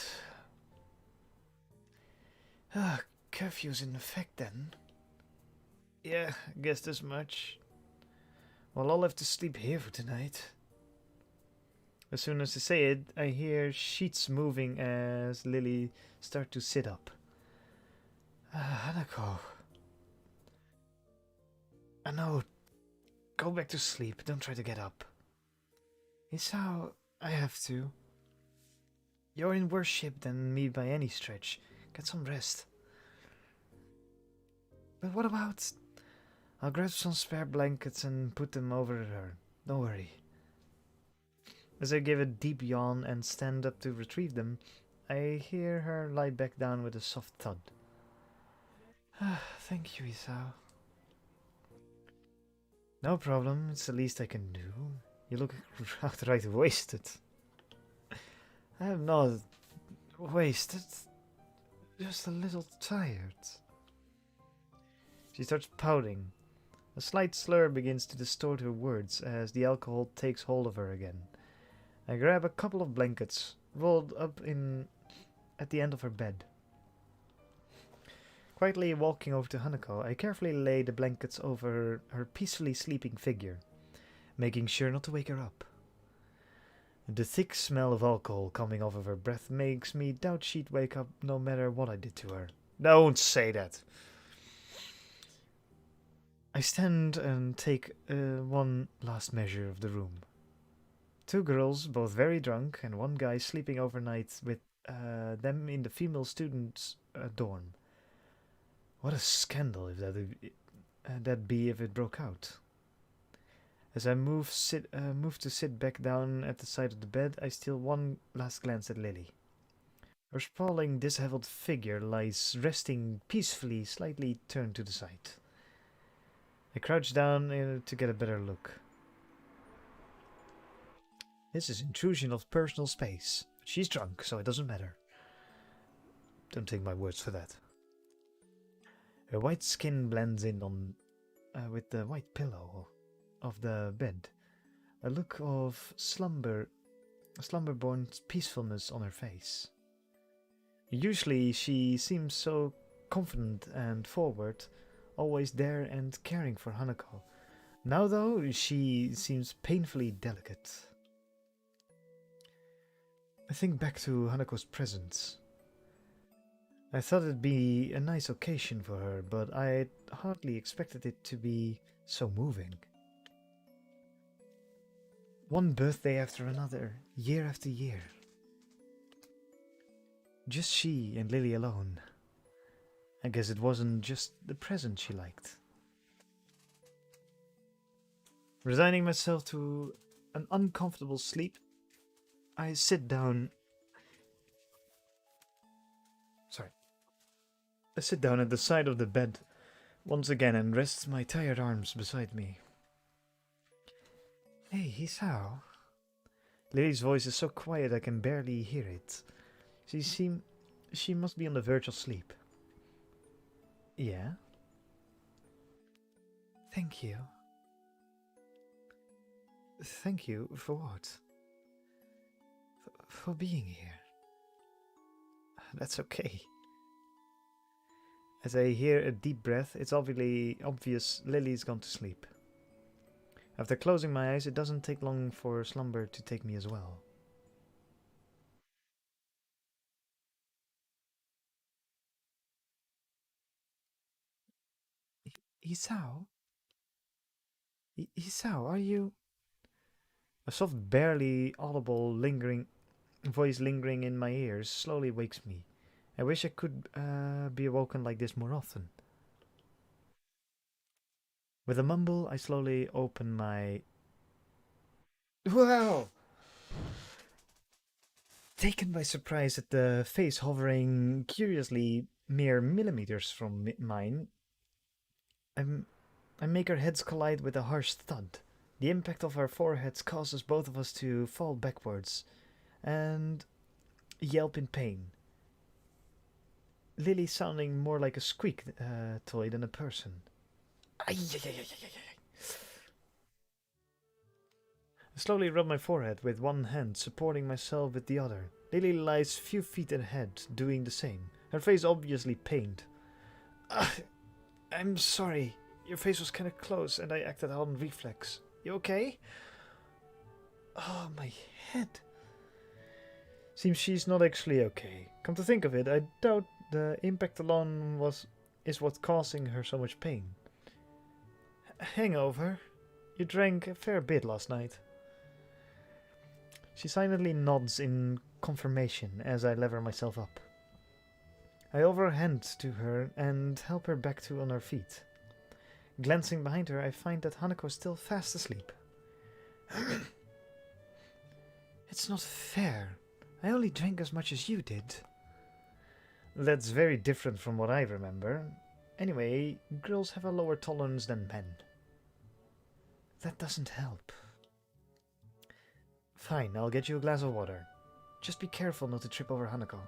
Curfew's in effect then. Yeah, I guessed as much. Well, I'll have to sleep here for tonight. As soon as I say it, I hear sheets moving as Lily starts to sit up. Hanako. I know. Go back to sleep. Don't try to get up. It's how I have to. You're in worse shape than me by any stretch. Get some rest. But what about... I'll grab some spare blankets and put them over her. Don't worry. As I give a deep yawn and stand up to retrieve them, I hear her lie back down with a soft thud. Thank you, Isao. No problem, it's the least I can do. You look outright wasted. I am not wasted, just a little tired. She starts pouting. A slight slur begins to distort her words as the alcohol takes hold of her again. I grab a couple of blankets, rolled up at the end of her bed. Quietly walking over to Hanako, I carefully lay the blankets over her peacefully sleeping figure, making sure not to wake her up. The thick smell of alcohol coming off of her breath makes me doubt she'd wake up no matter what I did to her. Don't say that! I stand and take one last measure of the room. 2 girls, both very drunk, and 1 guy sleeping overnight with them in the female students' dorm. What a scandal if that'd be if it broke out. As I move to sit back down at the side of the bed, I steal one last glance at Lily. Her sprawling, disheveled figure lies resting peacefully, slightly turned to the side. I crouch down to get a better look. This is intrusion of personal space. She's drunk, so it doesn't matter. Don't take my words for that. Her white skin blends in with the white pillow of the bed, a look of slumber-born peacefulness on her face. Usually she seems so confident and forward, always there and caring for Hanako. Now though, she seems painfully delicate. I think back to Hanako's presence. I thought it'd be a nice occasion for her, but I hardly expected it to be so moving. One birthday after another, year after year. Just she and Lilly alone. I guess it wasn't just the present she liked. Resigning myself to an uncomfortable sleep, I sit down. I sit down at the side of the bed once again and rest my tired arms beside me. Hey, Hisao. Lily's voice is so quiet I can barely hear it. She must be on the verge of sleep. Yeah? Thank you. Thank you for what? For being here. That's okay. As I hear a deep breath, it's obvious Lily's gone to sleep. After closing my eyes, it doesn't take long for slumber to take me as well. Isao? Isao, are you... A soft, barely audible, lingering voice lingering in my ears slowly wakes me. I wish I could be awoken like this more often. With a mumble, I slowly open my... Wow! Taken by surprise at the face hovering curiously mere millimeters from mine, I make our heads collide with a harsh thud. The impact of our foreheads causes both of us to fall backwards and yelp in pain. Lily sounding more like a squeak toy than a person. I slowly rub my forehead with one hand, supporting myself with the other. Lily lies few feet ahead, doing the same. Her face obviously pained. I'm sorry. Your face was kinda close and I acted on reflex. You okay? Oh, my head. Seems she's not actually okay. Come to think of it, I doubt the impact alone is what's causing her so much pain. Hangover? You drank a fair bit last night. She silently nods in confirmation as I lever myself up. I overhand to her and help her back on her feet. Glancing behind her, I find that Hanako is still fast asleep. It's not fair. I only drank as much as you did. That's very different from what I remember. Anyway, girls have a lower tolerance than men. That doesn't help. Fine, I'll get you a glass of water. Just be careful not to trip over Hanako.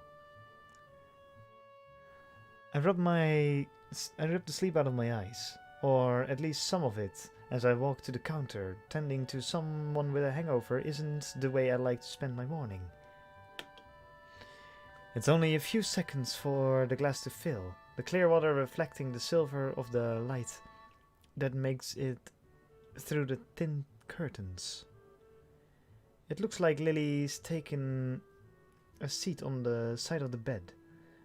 I rub the sleep out of my eyes, or at least some of it, as I walk to the counter. Tending to someone with a hangover isn't the way I like to spend my morning. It's only a few seconds for the glass to fill, the clear water reflecting the silver of the light that makes it through the thin curtains. It looks like Lily's taken a seat on the side of the bed.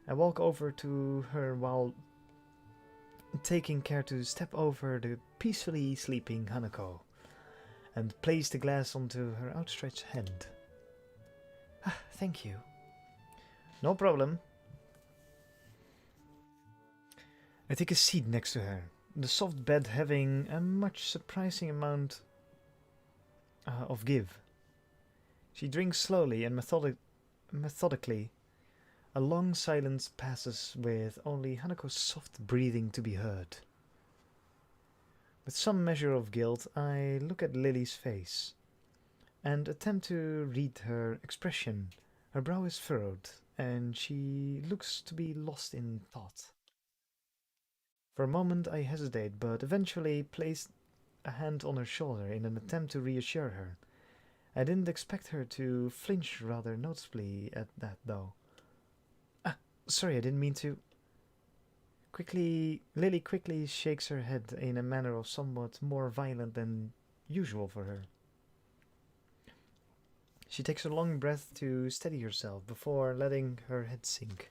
I walk over to her while taking care to step over the peacefully sleeping Hanako and place the glass onto her outstretched hand. Ah, thank you. No problem. I take a seat next to her, the soft bed having a much surprising amount of give. She drinks slowly and methodically. A long silence passes with only Hanako's soft breathing to be heard. With some measure of guilt, I look at Lily's face and attempt to read her expression. Her brow is furrowed, and she looks to be lost in thought. For a moment I hesitate, but eventually place a hand on her shoulder in an attempt to reassure her. I didn't expect her to flinch rather noticeably at that, though. Ah, sorry, I didn't mean to. Lily quickly shakes her head in a manner of somewhat more violent than usual for her. She takes a long breath to steady herself before letting her head sink.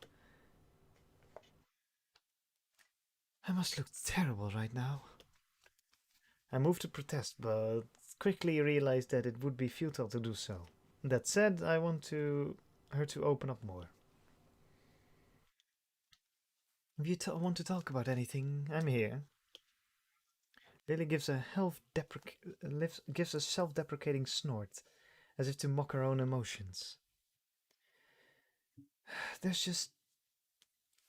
I must look terrible right now. I moved to protest, but quickly realized that it would be futile to do so. That said, I want her to open up more. If you want to talk about anything, I'm here. Lily gives a self-deprecating snort, as if to mock her own emotions. There's just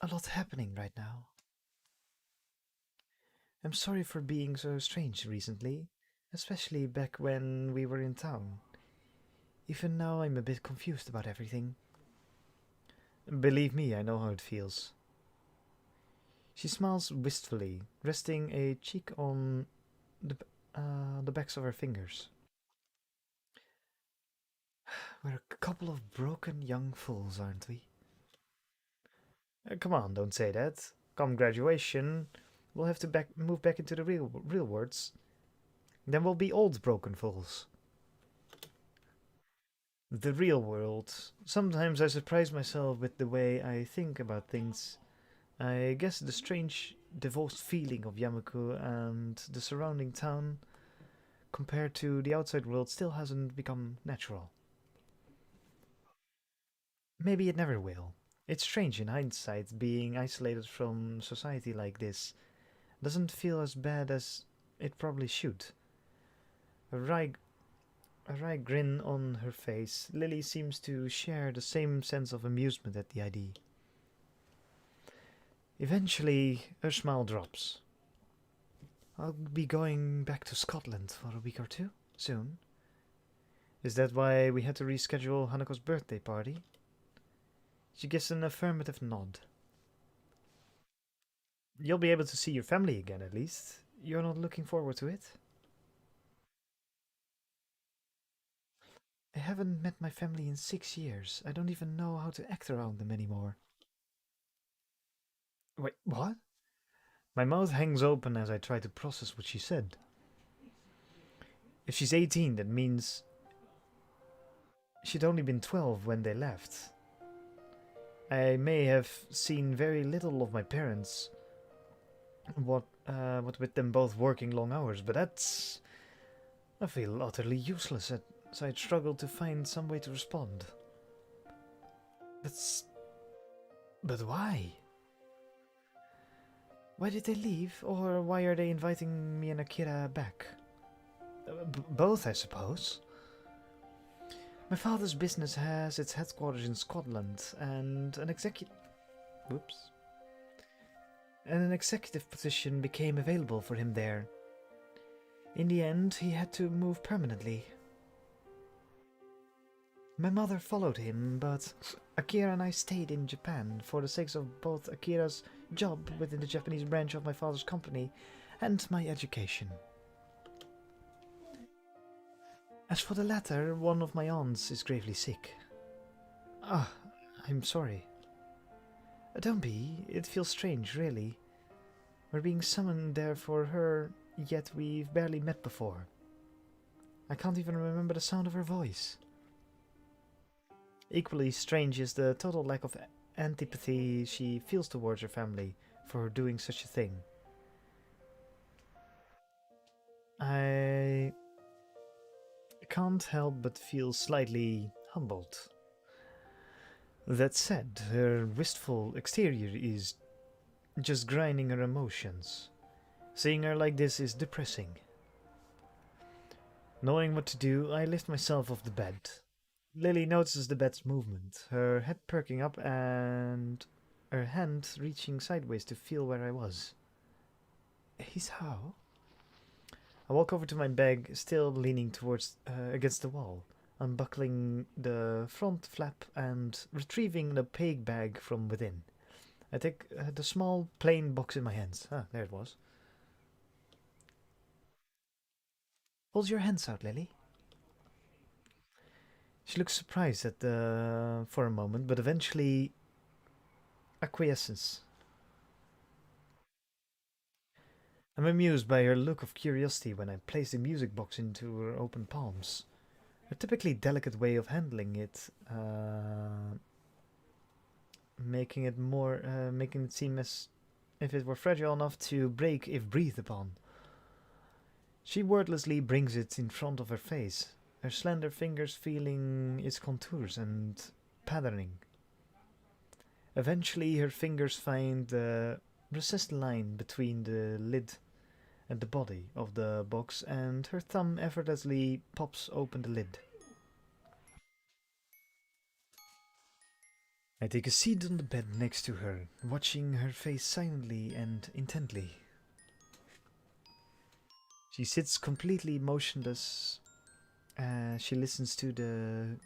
a lot happening right now. I'm sorry for being so strange recently, especially back when we were in town. Even now, I'm a bit confused about everything. Believe me, I know how it feels. She smiles wistfully, resting a cheek on the, the backs of her fingers. We're a couple of broken young fools, aren't we? Come on, don't say that. Come graduation, we'll have to move back into the real worlds. Then we'll be old broken fools. The real world. Sometimes I surprise myself with the way I think about things. I guess the strange, divorced feeling of Yamaku and the surrounding town compared to the outside world still hasn't become natural. Maybe it never will. It's strange in hindsight being isolated from society like this. Doesn't feel as bad as it probably should. A wry, a wry grin on her face, Lily seems to share the same sense of amusement at the idea. Eventually, her smile drops. I'll be going back to Scotland for a week or two, soon. Is that why we had to reschedule Hanako's birthday party? She gives an affirmative nod. You'll be able to see your family again, at least. You're not looking forward to it? I haven't met my family in 6 years. I don't even know how to act around them anymore. Wait, what? My mouth hangs open as I try to process what she said. If she's 18, that means she'd only been 12 when they left. I may have seen very little of my parents, what with them both working long hours, but that's... I feel utterly useless, so I'd struggle to find some way to respond. That's... But why? Why did they leave, or why are they inviting me and Akira back? Both, I suppose. My father's business has its headquarters in Scotland, and Whoops. And an executive position became available for him there. In the end, he had to move permanently. My mother followed him, but Akira and I stayed in Japan for the sake of both Akira's job within the Japanese branch of my father's company and my education. As for the latter, one of my aunts is gravely sick. Ah, I'm sorry. Don't be, it feels strange, really. We're being summoned there for her, yet we've barely met before. I can't even remember the sound of her voice. Equally strange is the total lack of antipathy she feels towards her family for doing such a thing. I can't help but feel slightly humbled. That said, her wistful exterior is just grinding her emotions. Seeing her like this is depressing. Knowing what to do, I lift myself off the bed. Lily notices the bed's movement, her head perking up and her hand reaching sideways to feel where I was. He's how? I walk over to my bag, still leaning towards against the wall, unbuckling the front flap and retrieving the opaque bag from within. I take the small, plain box in my hands. Ah, there it was. Hold your hands out, Lily. She looks surprised for a moment, but eventually acquiesces. I'm amused by her look of curiosity when I place the music box into her open palms. A typically delicate way of handling it, making it seem as if it were fragile enough to break if breathed upon. She wordlessly brings it in front of her face, her slender fingers feeling its contours and patterning. Eventually, her fingers find the recessed line between the lid and the body of the box, and her thumb effortlessly pops open the lid. I take a seat on the bed next to her, watching her face silently and intently. She sits completely motionless as she listens to the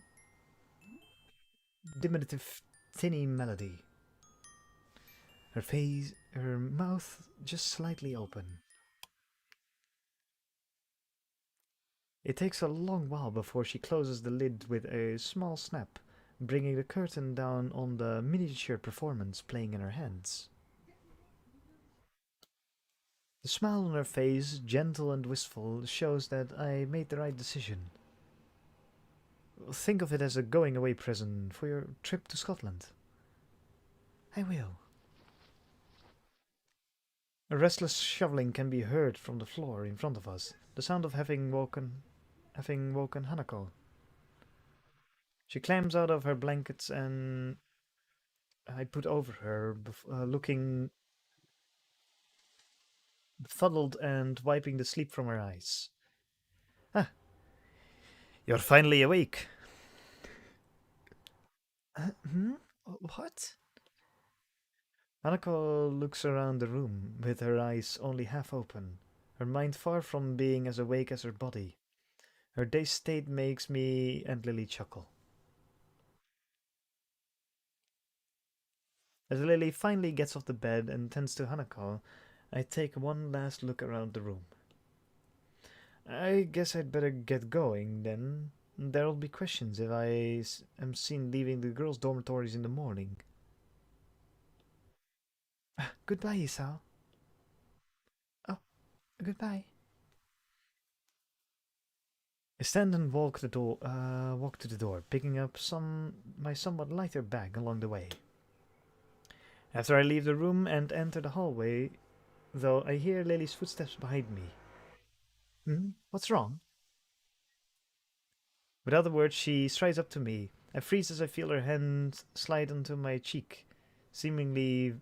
diminutive, tinny melody. Her mouth just slightly open. It takes a long while before she closes the lid with a small snap, bringing the curtain down on the miniature performance playing in her hands. The smile on her face, gentle and wistful, shows that I made the right decision. Think of it as a going away present for your trip to Scotland. I will. A restless shoveling can be heard from the floor in front of us, the sound of having woken Hanako. She climbs out of her blankets and I put over her, looking befuddled and wiping the sleep from her eyes. Ah, you're finally awake. Hmm? What? Hanako looks around the room with her eyes only half open, her mind far from being as awake as her body. Her dazed state makes me and Lily chuckle. As Lily finally gets off the bed and tends to Hanako, I take one last look around the room. I guess I'd better get going then. There'll be questions if am seen leaving the girls' dormitories in the morning. Goodbye, Isao. Oh, goodbye. I stand and walk to the door, picking up my somewhat lighter bag along the way. After I leave the room and enter the hallway, though, I hear Lily's footsteps behind me. Hmm? What's wrong? Without a word, she strides up to me. I freeze as I feel her hand slide onto my cheek, seemingly,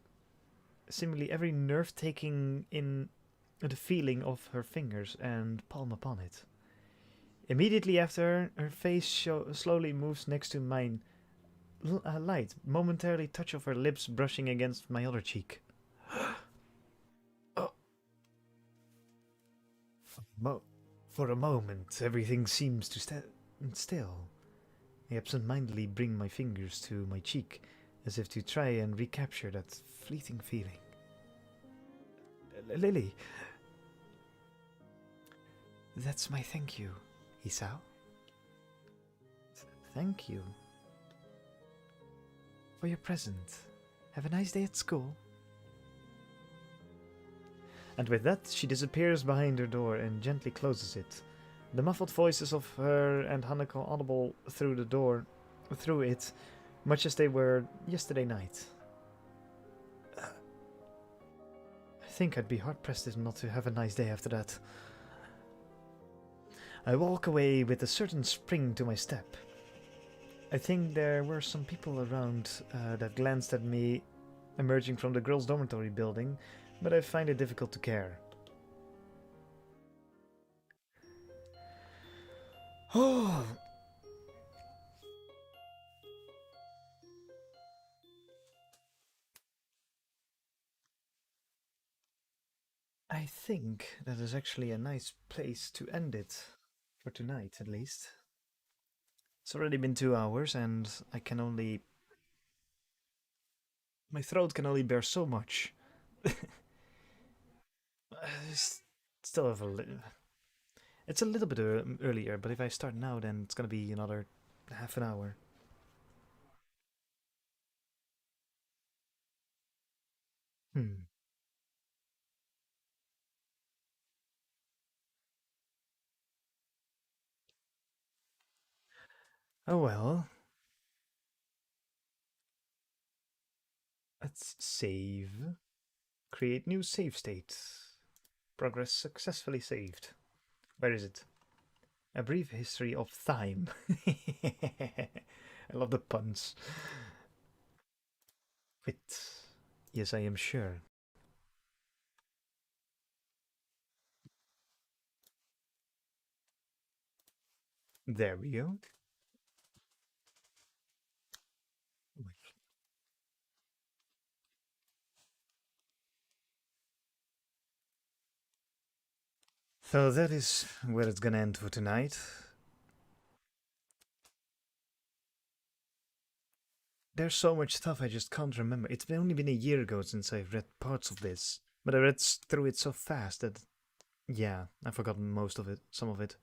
seemingly every nerve taking in the feeling of her fingers and palm upon it. Immediately after, her face slowly moves next to mine, a light, momentarily touch of her lips brushing against my other cheek. Oh, mo- for a moment, everything seems to stand still. I absent-mindedly bring my fingers to my cheek, as if to try and recapture that fleeting feeling. Lily, that's my thank you, Isao. Thank you for your present. Have a nice day at school. And with that, she disappears behind her door and gently closes it. The muffled voices of her and Hanako audible through it, much as they were yesterday night. I think I'd be hard pressed not to have a nice day after that. I walk away with a certain spring to my step. I think there were some people around that glanced at me emerging from the girls' dormitory building, but I find it difficult to care. Oh, I think that is actually a nice place to end it, for tonight at least. It's already been 2 hours, and my throat can only bear so much. I still have It's a little bit earlier, but if I start now, then it's gonna be another half an hour. Hmm. Oh well. Let's save. Create new save state. Progress successfully saved. Where is it? A brief history of time. I love the puns. Wait. Yes, I am sure. There we go. So that is where it's gonna end for tonight. There's so much stuff I just can't remember. It's only been a year ago since I've read parts of this, but I read through it so fast that, yeah, I've forgotten most of it, some of it.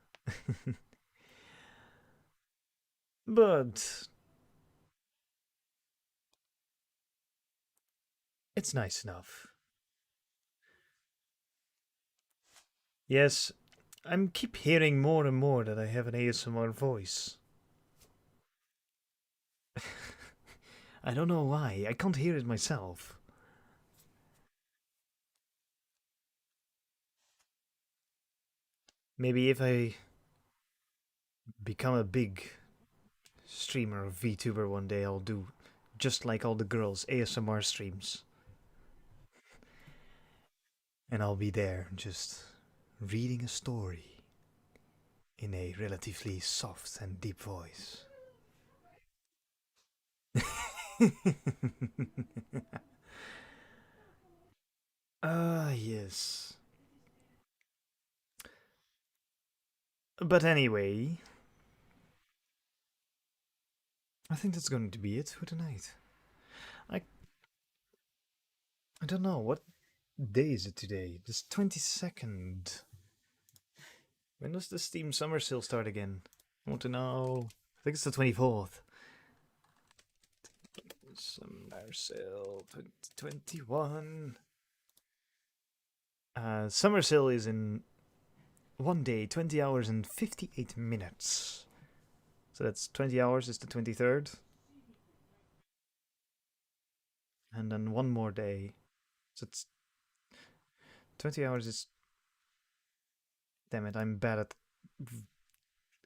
But it's nice enough. Yes, I'm keep hearing more and more that I have an ASMR voice. I don't know why. I can't hear it myself. Maybe if I become a big streamer or VTuber one day, I'll do just like all the girls ASMR streams, and I'll be there just reading a story in a relatively soft and deep voice. Ah, yes. But anyway, I think that's going to be it for tonight. I I don't know what day is it today. This 22nd. When does the Steam Summer Sale start again? I want to know. I think it's the 24th. Summer Sale 2021. Summer Sale is in one day, 20 hours and 58 minutes. So that's 20 hours is the 23rd. And then one more day. So it's 20 hours is. Damn it, I'm bad at.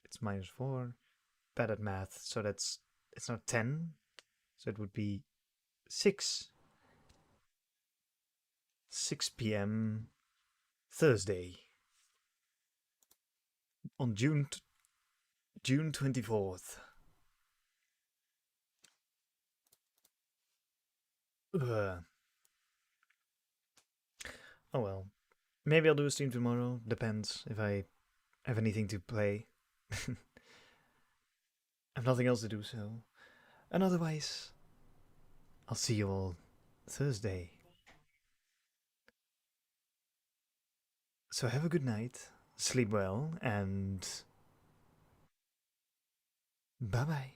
It's -4. Bad at math. So that's. It's not 10. So it would be 6. 6 p.m. Thursday on June 24th. Ugh. Oh well. Maybe I'll do a stream tomorrow. Depends if I have anything to play. I have nothing else to do, so. And otherwise, I'll see you all Thursday. So have a good night, sleep well, and bye bye.